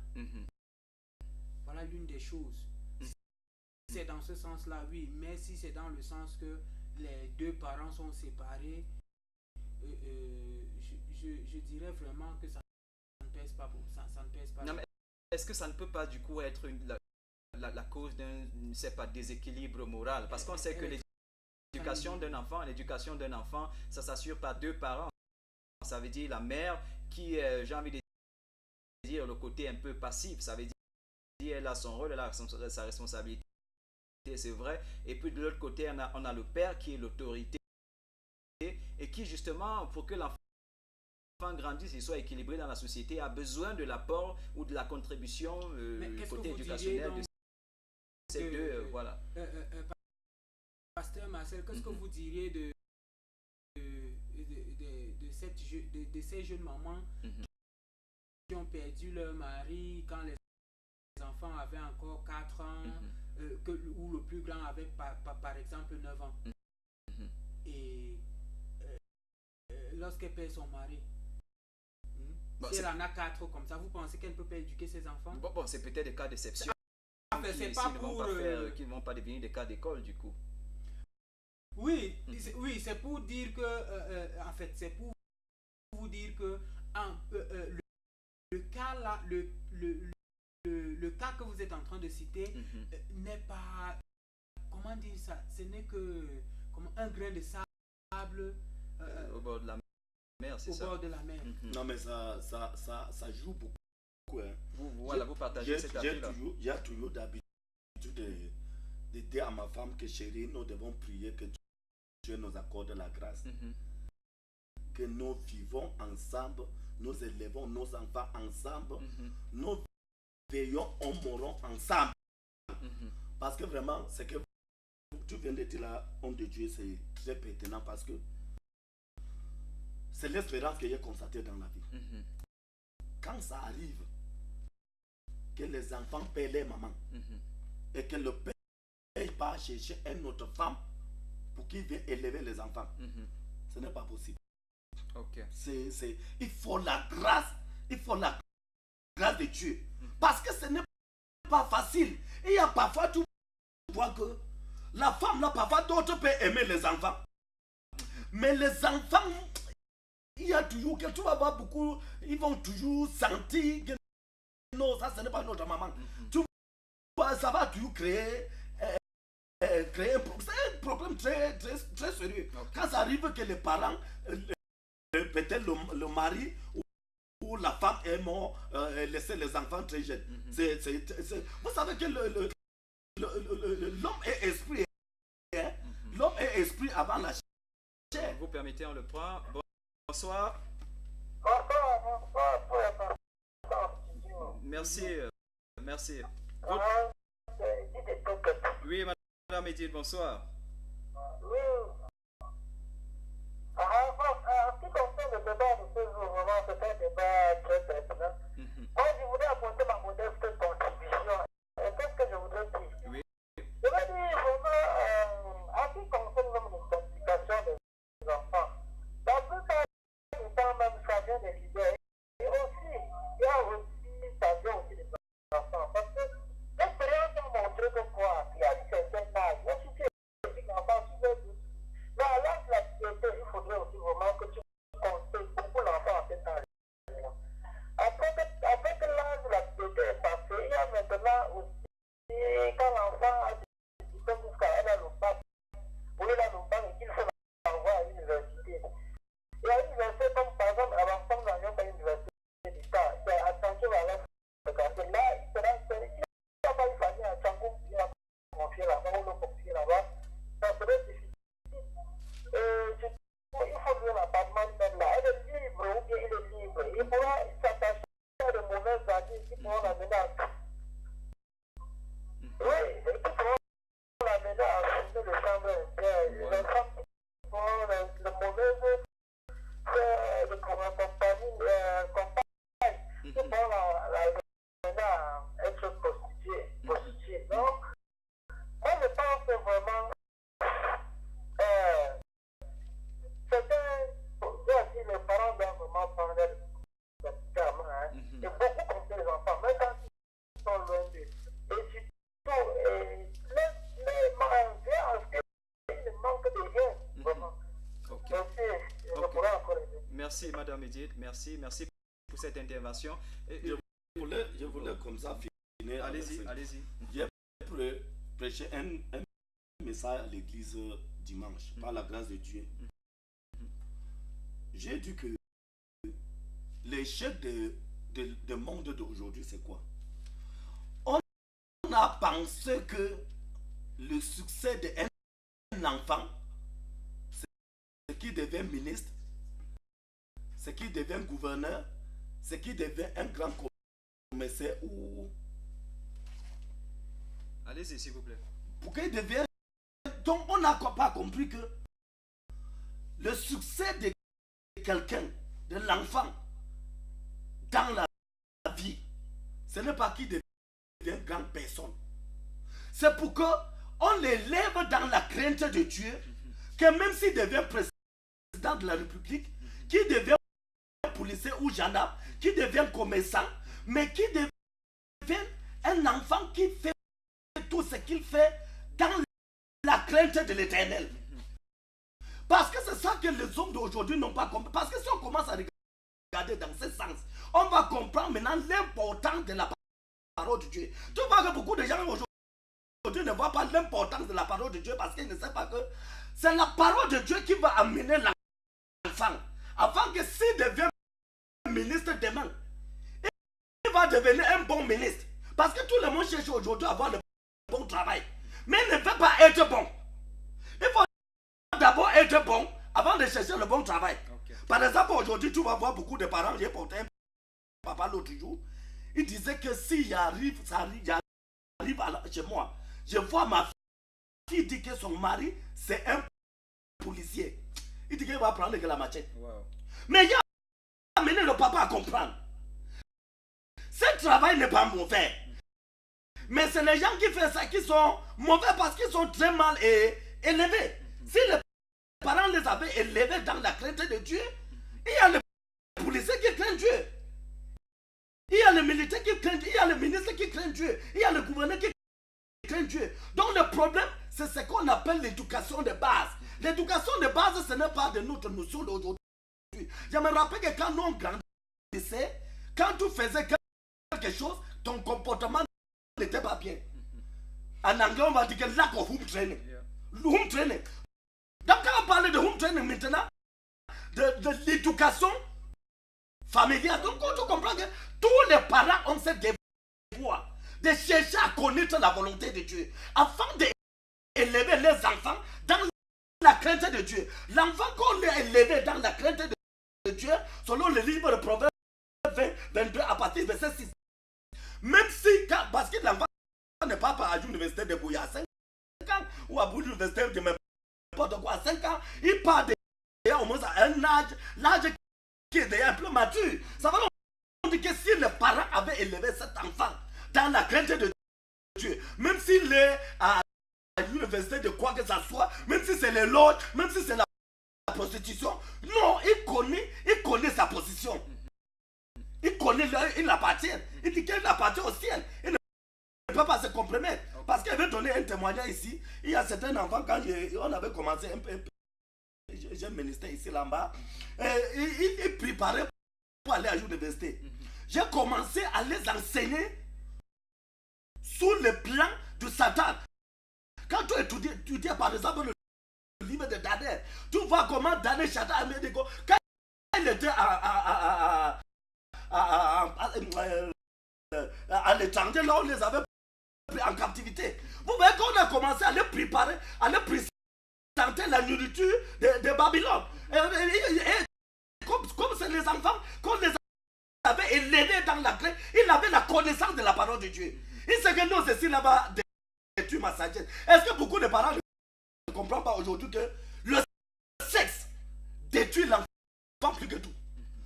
Voilà l'une des choses. Si c'est dans ce sens-là, oui, mais si c'est dans le sens que les 2 parents sont séparés, je dirais vraiment que ça ne pèse pas. Ça ne pèse pas. Non, mais est-ce que ça ne peut pas du coup être la cause d'un déséquilibre moral? Parce qu'on sait que l'éducation d'un enfant, ça s'assure par 2 parents. Ça veut dire la mère qui, j'ai envie de dire, le côté un peu passif. Ça veut dire elle a son rôle, elle a sa responsabilité, c'est vrai. Et puis de l'autre côté, on a le père qui est l'autorité et qui justement, pour que l'enfant grandisse et soit équilibré dans la société, a besoin de l'apport ou de la contribution côté éducationnel de ces 2, voilà. Pasteur Marcel, qu'est-ce que vous diriez de ces jeunes mamans qui ont perdu leur mari quand les enfants avaient encore 4 ans, ou le plus grand avait par exemple 9 ans, et lorsqu'elle perd son mari, si elle en a 4 comme ça, vous pensez qu'elle ne peut pas éduquer ses enfants? Bon, c'est peut-être des cas d'exception c'est pas pour qui ne vont pas devenir des cas d'école du coup. Oui, c'est pour dire que en fait, c'est pour vous dire que le cas là, le cas que vous êtes en train de citer n'est pas, comment dire ça, ce n'est que comme un grain de sable au bord de la mer, c'est ça? Au bord de la mer. Non, mais ça joue beaucoup. Hein. Vous partagez cet avis-là. J'ai toujours d'habitude de dire à ma femme que chérie, nous devons prier que Dieu nous accorde la grâce. Que nous vivons ensemble, nous élevons nos enfants ensemble, nous veillons, on mourons ensemble. Parce que vraiment, ce que tu viens de dire là, homme de Dieu, c'est très pertinent parce que c'est l'espérance que j'ai constatée dans la vie. Quand ça arrive, que les enfants paient les mamans et que le père va chercher une autre femme pour qu'il vienne élever les enfants, ce n'est pas possible. Il faut la grâce de Dieu. Parce que ce n'est pas facile. Il y a parfois, tu vois que la femme, là, parfois, d'autres peuvent aimer les enfants. Mais les enfants, il y a toujours que tu vas voir beaucoup, ils vont toujours sentir que non, ça ce n'est pas notre maman. Tu vois, ça va toujours créer un problème très, très, très sérieux. Quand ça arrive que les parents, peut-être le mari ou la femme est mort, laisser les enfants très jeunes. Vous savez que l'homme est esprit. Hein? L'homme est esprit avant la chair. Vous permettez, on le prend. Bonsoir. Merci. Merci. Oui, madame Edith, bonsoir. Oui. En ce qui concerne le débat de ce jour, vraiment, c'est un débat très pertinent. Moi, je voudrais apporter ma modeste contribution. Et qu'est-ce que je voudrais dire? Oui. Je veux dire vraiment, en ce qui concerne l'éducation des enfants, la plupart du temps, même, ça vient des leaders. Et aussi, ça vient aussi des enfants. Parce que l'expérience a montré que quoi, qu'il y a eu certains âges. Moi, si tu es l'enfant, tu veux dire. Mais à l'âge de la puberté, il faudrait aussi vraiment que tu conseilles beaucoup l'enfant à cet âge-là. Après que l'âge de la puberté est passé, il y a maintenant aussi, quand l'enfant a des diplômes jusqu'à elle a le bac, ou il a le bac et qu'il faut l'envoyer à l'université. Il y a une université comme par exemple à l'enfant dans une université d'État, c'est à Tchankou à l'Est. Là, il sera il n'a pas eu famille à Tchankou, il va confier là-bas ou le confier là-bas. Ça serait difficile. Il faut bien l'appartement là. Elle est libre ou bien il est libre. Il pourra s'attacher à de mauvaises amies qui pourront l'amener à tout. Oui, qui pourront l'amener à acheter le chambre interne. Les femmes qui pourront le mauvais de compagne, qui pourront l'amener à être prostituée. Donc, moi je pense vraiment les parents doivent vraiment prendre les gamins, hein, et beaucoup comme les enfants, même quand ils sont loin d'eux. Et surtout, il manque de rien, vraiment. Merci, madame Edith. Merci pour cette intervention. Je voulais comme ça finir. Allez-y. J'ai prêché un message à l'église dimanche, par la grâce de Dieu. J'ai dit que l'échec de monde d'aujourd'hui, c'est quoi? On a pensé que le succès d'un enfant, c'est qu'il devient ministre, c'est qu'il devient gouverneur, c'est qu'il devient un grand commissaire ou... Allez-y, s'il vous plaît. Pour qu'il devienne... Donc, on n'a pas compris que le succès de quelqu'un, de l'enfant, dans la vie, ce n'est pas qu'il devient grande personne. C'est pour qu'on l'élève dans la crainte de Dieu, que même s'il devient président de la République, qu'il devient policier ou gendarme, qu'il devient commerçant, mais qu'il devient un enfant qui fait tout ce qu'il fait dans la crainte de l'Éternel. Parce que c'est ça que les hommes d'aujourd'hui n'ont pas compris. Parce que si on commence à regarder dans ce sens, on va comprendre maintenant l'importance de la parole de Dieu. Tu vois que beaucoup de gens aujourd'hui ne voient pas l'importance de la parole de Dieu parce qu'ils ne savent pas que c'est la parole de Dieu qui va amener l'enfant. Avant que s'il devient ministre demain, il va devenir un bon ministre. Parce que tout le monde cherche aujourd'hui à avoir le bon travail. Mais il ne veut pas être bon. Il faut d'abord être bon avant de chercher le bon travail. Okay. Par exemple, aujourd'hui, tu vas voir beaucoup de parents. J'ai porté un papa l'autre jour. Il disait que s'il arrive, chez moi, je vois ma fille dit que son mari, c'est un policier. Il dit qu'il va prendre la machette. Wow. Mais il a amené le papa à comprendre. Ce travail n'est pas mauvais. Mais c'est les gens qui font ça qui sont mauvais parce qu'ils sont très mal élevés. Si les parents les avaient élevés dans la crainte de Dieu, il y a le policier qui craint Dieu. Il y a le militaire qui craint Dieu. Il y a le ministre qui craint Dieu. Il y a le gouverneur qui craint Dieu. Donc le problème, c'est ce qu'on appelle l'éducation de base. L'éducation de base, ce n'est pas de notre notion d'aujourd'hui. Je me rappelle que quand nous grandissait, quand tu faisais quelque chose, ton comportement n'était pas bien. En anglais, on va dire que lack of home training. Home training. Donc quand on parle de home training maintenant, de l'éducation familiale, donc tu comprends que tous les parents ont cette devoir de chercher à connaître la volonté de Dieu afin d'élever les enfants dans la crainte de Dieu. L'enfant qu'on est élevé dans la crainte de Dieu, selon le livre de Proverbes 22 à partir du verset 6. Même si, parce que l'enfant n'est pas à l'université de Bouya à 5 ans ou à l'université de n'importe quoi à 5 ans, il part déjà au moins à un âge, l'âge qui est déjà un peu mature. Ça va nous dire que si les parents avaient élevé cet enfant dans la crainte de Dieu, même s'il est à l'université de quoi que ce soit, même si c'est les loges, même si c'est la prostitution, non, il connaît sa position. Il appartient. Il dit qu'il appartient au ciel. Il ne peut pas se compromettre. Parce qu'il veut donner un témoignage ici. Il y a certains enfants, quand on avait commencé un peu, j'ai un ministère ici là-bas, il préparait pour aller à l'université. J'ai commencé à les enseigner sous le plan de Satan. Quand tu étudies par exemple le livre de Daniel, tu vois comment Daniel Satan a mis des go. Quand il était à l'étranger, là on les avait pris en captivité. Vous voyez qu'on a commencé à les préparer, à les présenter la nourriture de Babylone. Comme c'est les enfants qu'on les avait élevés dans la crainte, ils avaient la connaissance de la parole de Dieu. Il sait que nous, ceci là-bas, détruit ma sagesse. Est-ce que beaucoup de parents ne comprennent pas aujourd'hui que le sexe détruit l'enfant plus que tout?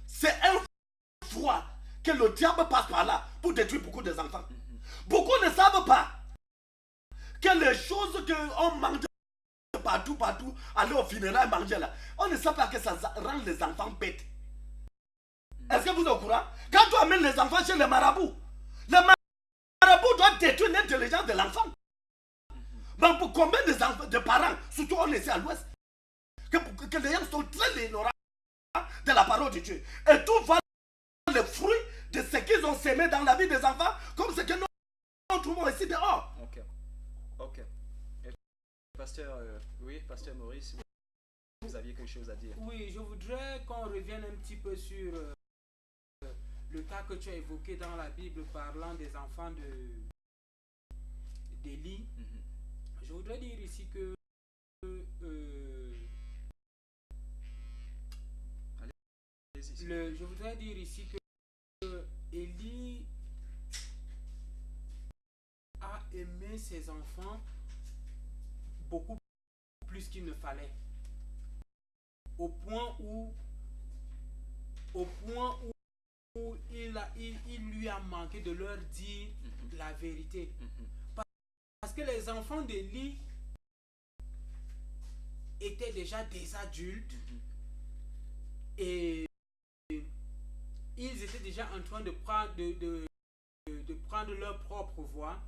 C'est un fois que le diable passe par là pour détruire beaucoup des enfants. Beaucoup ne savent pas que les choses qu'on mange partout, aller au funérailles, manger là, on ne sait pas que ça rend les enfants bêtes. Est-ce que vous êtes au courant? Quand tu amènes les enfants chez les marabouts, le marabout doit détruire l'intelligence de l'enfant. Mais pour combien de parents, surtout on est ici à l'ouest, que les gens sont très ignorants de la parole de Dieu. Et tout va le fruit de ce qu'ils ont sémé dans la vie des enfants, comme ce que nous trouvons ici dehors. Ok. Pasteur, Pasteur Maurice, vous aviez quelque chose à dire? Oui, je voudrais qu'on revienne un petit peu sur le cas que tu as évoqué dans la Bible parlant des enfants d'Élie. Je voudrais dire ici que je voudrais dire ici que Élie a aimé ses enfants beaucoup plus qu'il ne fallait, au point où il lui a manqué de leur dire la vérité. Parce que les enfants d'Élie étaient déjà des adultes et ils étaient déjà en train de prendre leur propre voie,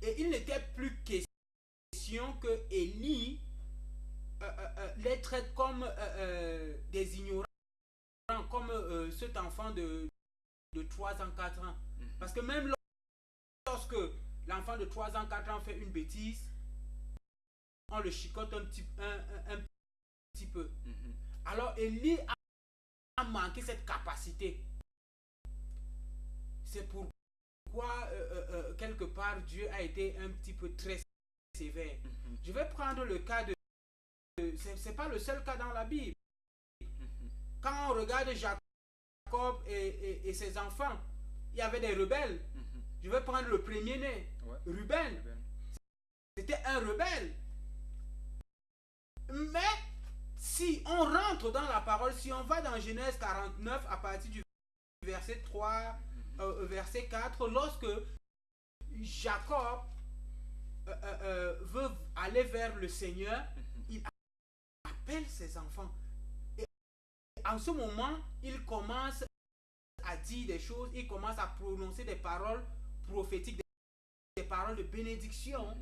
et il n'était plus question que Élie les traite comme des ignorants, comme cet enfant de 3 ans, 4 ans. Parce que même lorsque l'enfant de 3 ans, 4 ans fait une bêtise, on le chicote un petit peu. Alors Élie a manqué cette capacité. C'est pourquoi quelque part Dieu a été un petit peu très sévère. Je vais prendre le cas de... C'est pas le seul cas dans la Bible. Quand on regarde Jacob et ses enfants, il y avait des rebelles. Je vais prendre le premier-né, Ruben. C'était un rebelle. Mais si on rentre dans la parole, si on va dans Genèse 49 à partir du verset 3, verset 4, lorsque Jacob veut aller vers le Seigneur, il appelle ses enfants. Et en ce moment, il commence à dire des choses, il commence à prononcer des paroles prophétiques, des paroles de bénédiction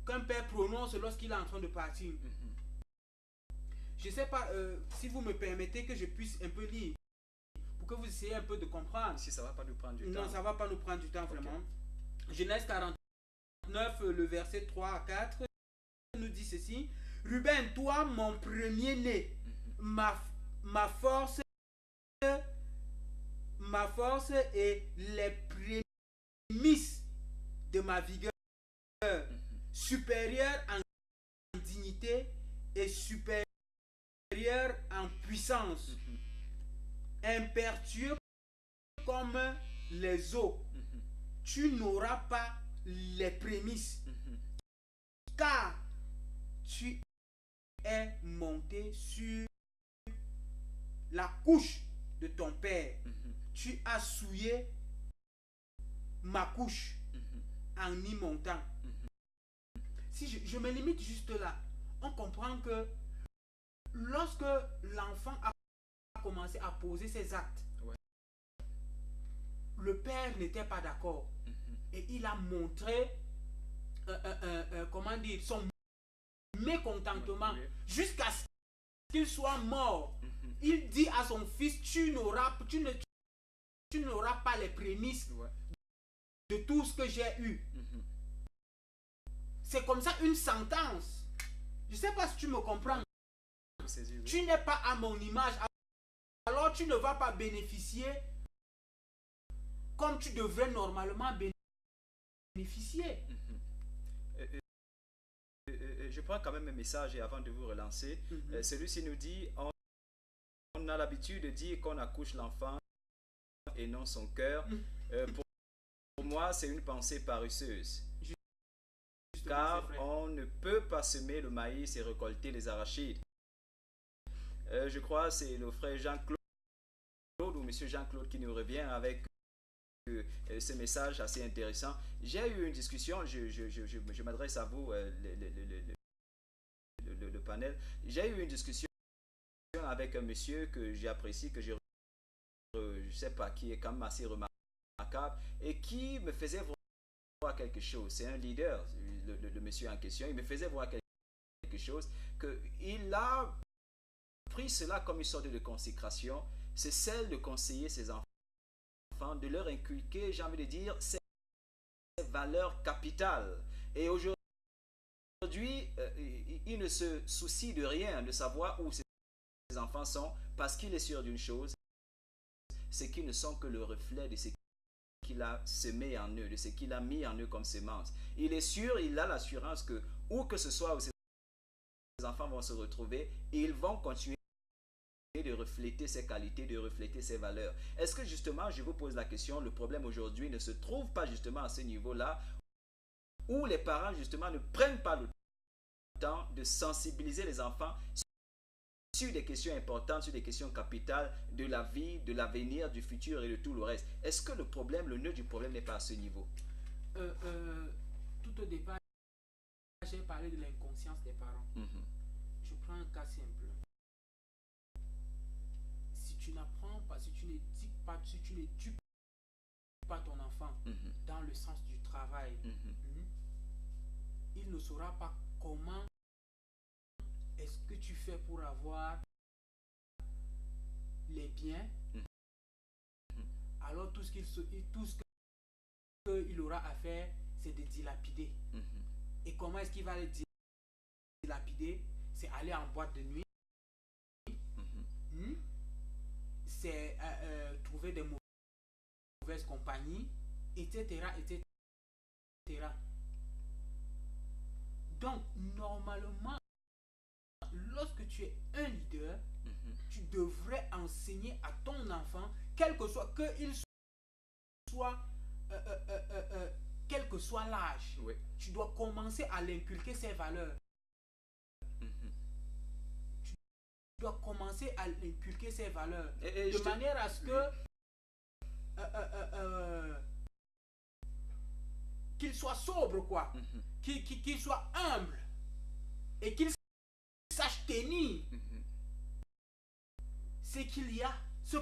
qu'un père prononce lorsqu'il est en train de partir. Je ne sais pas si vous me permettez que je puisse un peu lire, pour que vous essayiez un peu de comprendre. Si ça ne va pas nous prendre du temps. Non, ça ne va pas nous prendre du temps, vraiment. Genèse 49, le verset 3 à 4, nous dit ceci. Ruben, toi, mon premier-né, ma force et les prémices de ma vigueur, supérieure en dignité et supérieure en puissance, impétueux comme les eaux. Tu n'auras pas les prémices, car tu es monté sur la couche de ton père. Tu as souillé ma couche en y montant. Si je me limite juste là, on comprend que lorsque l'enfant a commencé à poser ses actes, le père n'était pas d'accord. Et il a montré comment dire, son mécontentement jusqu'à ce qu'il soit mort. Il dit à son fils, tu n'auras pas les prémices de tout ce que j'ai eu. C'est comme ça une sentence. Je ne sais pas si tu me comprends. Tu n'es pas à mon image, alors tu ne vas pas bénéficier comme tu devrais normalement bénéficier. Je prends quand même un message et avant de vous relancer, celui-ci nous dit, on a l'habitude de dire qu'on accouche l'enfant et non son cœur. Pour moi, c'est une pensée paresseuse. Car on ne peut pas semer le maïs et récolter les arachides. Je crois que c'est le frère Jean-Claude ou monsieur Jean-Claude qui nous revient avec ce message assez intéressant. J'ai eu une discussion, je m'adresse à vous, le panel. J'ai eu une discussion avec un monsieur que j'apprécie, que je sais pas, qui est quand même assez remarquable et qui me faisait voir quelque chose. C'est un leader, le monsieur en question. Il me faisait voir quelque chose, qu'il a pris cela comme une sorte de consécration. C'est celle de conseiller ses enfants, de leur inculquer, j'ai envie de dire, ces valeurs capitales. Et aujourd'hui, il ne se soucie de rien, de savoir où ses enfants sont, parce qu'il est sûr d'une chose, c'est qu'ils ne sont que le reflet de ce qu'il a semé en eux, de ce qu'il a mis en eux comme semence. Il est sûr, il a l'assurance que, où que ce soit où ses enfants vont se retrouver, ils vont continuer de refléter ses qualités, de refléter ses valeurs. Est-ce que justement, je vous pose la question, le problème aujourd'hui ne se trouve pas justement à ce niveau-là, où les parents justement ne prennent pas le temps de sensibiliser les enfants sur des questions importantes, sur des questions capitales de la vie, de l'avenir, du futur et de tout le reste. Est-ce que le problème, le nœud du problème n'est pas à ce niveau? Tout au départ, j'ai parlé de l'inconscience des parents. Je prends un cas simple. Si tu n'apprends pas, si tu n'éduques pas, si tu n'éduques pas ton enfant dans le sens du travail, il ne saura pas comment est-ce que tu fais pour avoir les biens. Alors tout ce qu'il aura à faire, c'est de dilapider. Et comment est-ce qu'il va les dilapider? C'est aller en boîte de nuit, c'est trouver des mauvaises compagnies, etc., etc. Donc, normalement, lorsque tu es un leader, tu devrais enseigner à ton enfant, quel que soit quel que soit l'âge, tu dois commencer à l'inculquer ses valeurs. Tu dois commencer à l'inculquer ses valeurs de manière à ce que qu'il soit sobre, quoi, qu'il soit humble et qu'il sache tenir ce qu'il y a, ce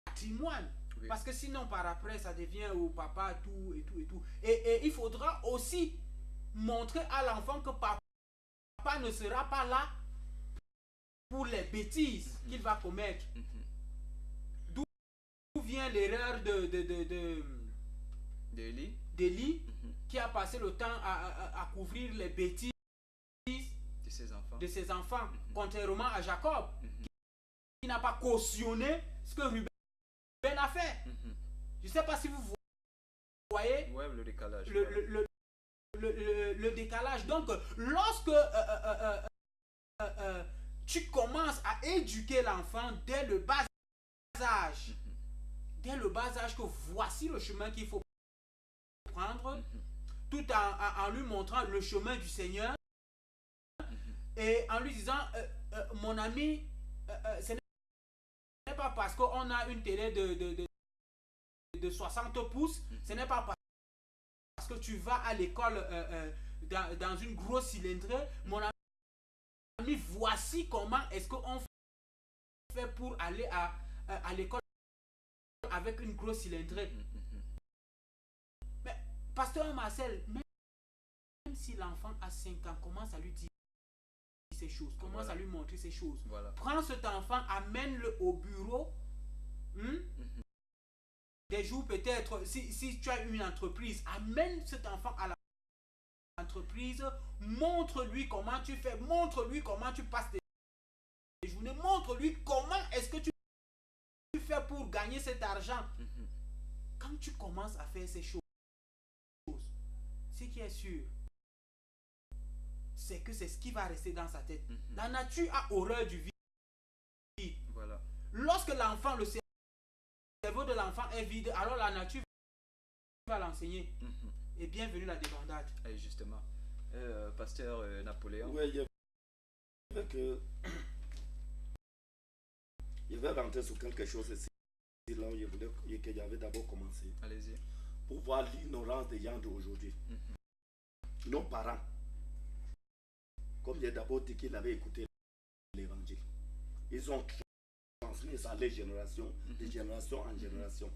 patrimoine. Parce que sinon, par après, ça devient au papa, tout et tout et tout. Et il faudra aussi montrer à l'enfant que papa ne sera pas là pour les bêtises qu'il va commettre. D'où vient l'erreur d'Élie qui a passé le temps à couvrir les bêtises de ses enfants, contrairement à Jacob, qui n'a pas cautionné ce que Ruben a fait. Je ne sais pas si vous voyez le décalage. Le décalage. Donc, lorsque tu commences à éduquer l'enfant dès le bas âge, que voici le chemin qu'il faut prendre, tout en lui montrant le chemin du Seigneur, et en lui disant, mon ami, ce n'est pas parce qu'on a une télé de 60 pouces, ce n'est pas parce que tu vas à l'école dans une grosse cylindrée, mon ami, voici comment est-ce qu'on fait pour aller à l'école avec une grosse cylindrée. Mais pasteur Marcel, même si l'enfant a 5 ans, commence à lui dire ces choses, commence à lui montrer ces choses. Prends cet enfant, amène-le au bureau. Des jours peut-être, si tu as une entreprise, amène cet enfant à l'entreprise, montre-lui comment tu fais, montre-lui comment tu passes tes journées, montre-lui comment est-ce que tu fais pour gagner cet argent. Quand tu commences à faire ces choses, ce qui est sûr, c'est que c'est ce qui va rester dans sa tête. La nature a horreur du vide. Lorsque l'enfant, le cerveau de l'enfant est vide, alors la nature va l'enseigner. Et bienvenue la débandade. Et justement, pasteur Napoléon. Oui, je vais rentrer sur quelque chose ici. Là où je voulais que j'avais d'abord commencé. Allez-y. Pour voir l'ignorance des gens d'aujourd'hui. Nos parents, comme j'ai d'abord dit qu'ils avaient écouté l'évangile, ils ont transmis ça à les générations, de génération en génération.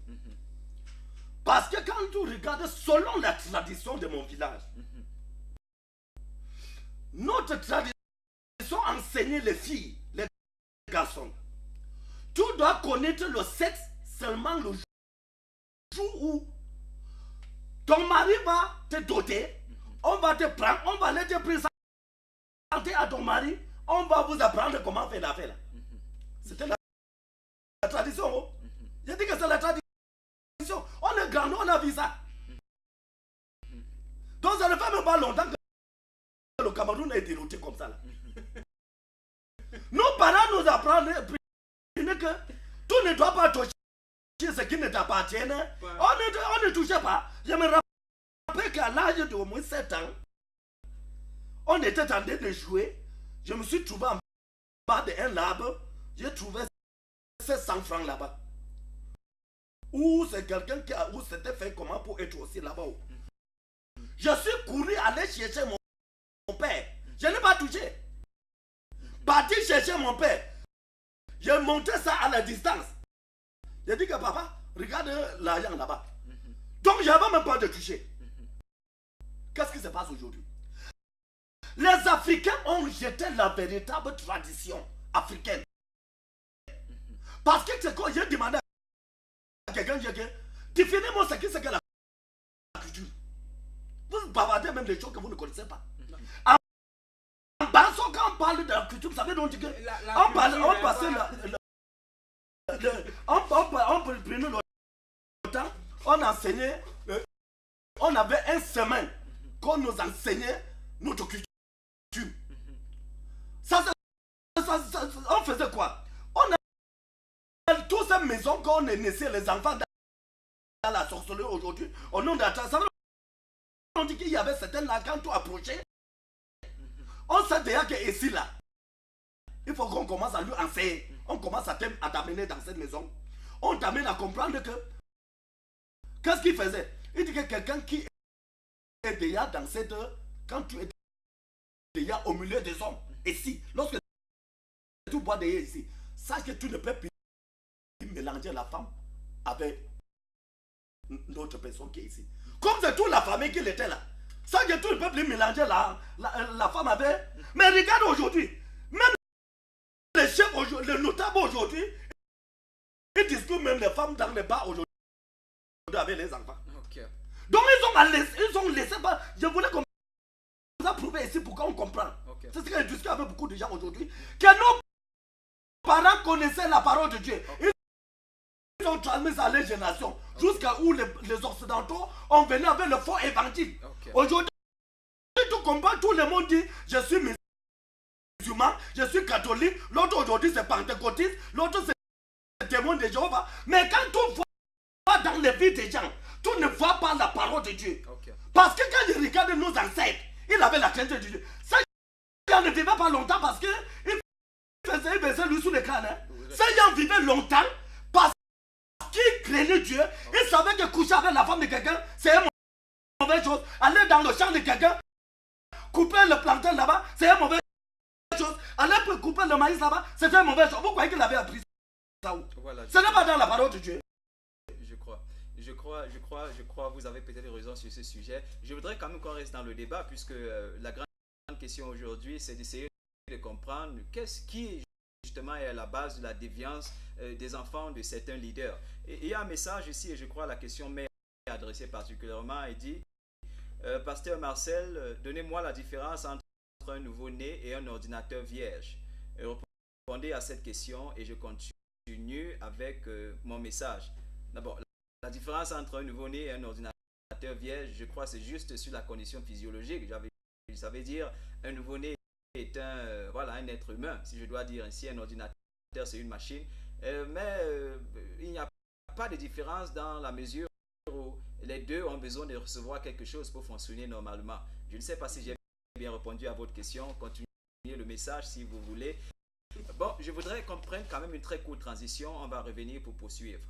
Parce que quand tu regardes selon la tradition de mon village, notre tradition enseignait les filles, les garçons. Tu dois connaître le sexe seulement le jour où ton mari va te doter, on va te prendre, on va aller te présenter à ton mari, on va vous apprendre comment faire l'affaire. C'était la tradition. Je dis que c'est la tradition. On est grand, on a vu ça. Donc ça ne fait même pas longtemps que le Cameroun a été noté comme ça. Là. Nos parents nous apprennent que tout ne doit pas toucher ce qui ne t'appartient. On ne touchait pas. Je me rappelle qu'à l'âge d'au moins 7 ans, on était en train de jouer. Je me suis trouvé en bas d'un arbre. J'ai trouvé 700 francs là-bas. Ou c'est quelqu'un qui a, ou s'était fait comment pour être aussi là-bas. Je suis couru aller chercher mon père. Je n'ai pas touché. Parti chercher mon père. J'ai montré ça à la distance. J'ai dit que papa, regarde l'argent là-bas. Donc je n'avais même pas de toucher. Qu'est-ce qui se passe aujourd'hui? Les Africains ont jeté la véritable tradition africaine. Parce que c'est quand j'ai demandé à quelqu'un, définez-moi ce que c'est que la culture. Vous bavardez même des choses que vous ne connaissez pas. En Banso, quand on parle de la culture, vous savez donc que on prenait le temps, on enseignait, on avait un semaine qu'on nous enseignait notre culture. On faisait quoi? On a toutes ces maisons qu'on est naissé, les enfants dans la sorcellerie aujourd'hui, au nom de la tradition. On dit qu'il y avait certaines là, quand tu approchais, on sait déjà que ici là, il faut qu'on commence à lui enseigner. On commence à t'amener dans cette maison. On t'amène à comprendre que, qu'est-ce qu'il faisait? Il dit que quelqu'un qui est déjà dans cette, quand tu es déjà au milieu des hommes, ici, lorsque tu bois derrière ici, sache que tu ne peux plus mélanger la femme avec d'autres personnes qui est ici. Comme c'est toute la famille qui était là. Sache que tu ne peux plus mélanger la femme avec. Mais regarde aujourd'hui, même les les notables aujourd'hui, ils discutent même les femmes dans les bars aujourd'hui avec les enfants. Ok. Donc ils ont laissé, je voulais qu'on ça prouver ici pour qu'on comprenne. Ok. C'est ce que je discute avec beaucoup de gens aujourd'hui, que nos parents connaissaient la parole de Dieu. Ok. Ils ont transmis ça à les générations, jusqu'à où les Occidentaux ont venu avec le faux évangile. Ok. Aujourd'hui, tu comprends, tout le monde dit, je suis musulman, je suis catholique, l'autre aujourd'hui c'est pentecôtiste, l'autre c'est témoin de Jéhovah. Mais quand tu vois dans les vies des gens, tu ne vois pas la parole de Dieu. Ok. Parce que quand il regarde nos ancêtres, il avait la crainte de Dieu. Ça, il ne vivait pas longtemps parce qu'il faisait baisser lui sous le crâne. Hein. Ça, il vivait longtemps parce qu'il craignait Dieu. Il savait que coucher avec la femme de quelqu'un, c'est une mauvaise chose. Aller dans le champ de quelqu'un, couper le plantain là-bas, c'est une mauvaise chose. Aller couper le maïs là-bas, c'est une mauvaise chose. Vous croyez qu'il avait appris ça où? Voilà, Ce n'est pas dans la parole de Dieu. Je crois, vous avez peut-être raison sur ce sujet. Je voudrais quand même qu'on reste dans le débat, puisque la grande question aujourd'hui, c'est d'essayer de comprendre qu'est-ce qui justement est à la base de la déviance des enfants de certains leaders. Et il y a un message ici, et je crois la question m'est adressée particulièrement, il dit Pasteur Marcel, donnez-moi la différence entre un nouveau-né et un ordinateur vierge. Répondez à cette question et je continue avec mon message. D'abord, la différence entre un nouveau-né et un ordinateur vierge, je crois, c'est juste sur la condition physiologique. Ça veut dire un nouveau-né est un être humain, si je dois dire ainsi. Un ordinateur, c'est une machine. Mais il n'y a pas de différence dans la mesure où les deux ont besoin de recevoir quelque chose pour fonctionner normalement. Je ne sais pas si j'ai bien répondu à votre question. Continuez le message si vous voulez. Bon, je voudrais qu'on prenne quand même une très courte transition. On va revenir pour poursuivre.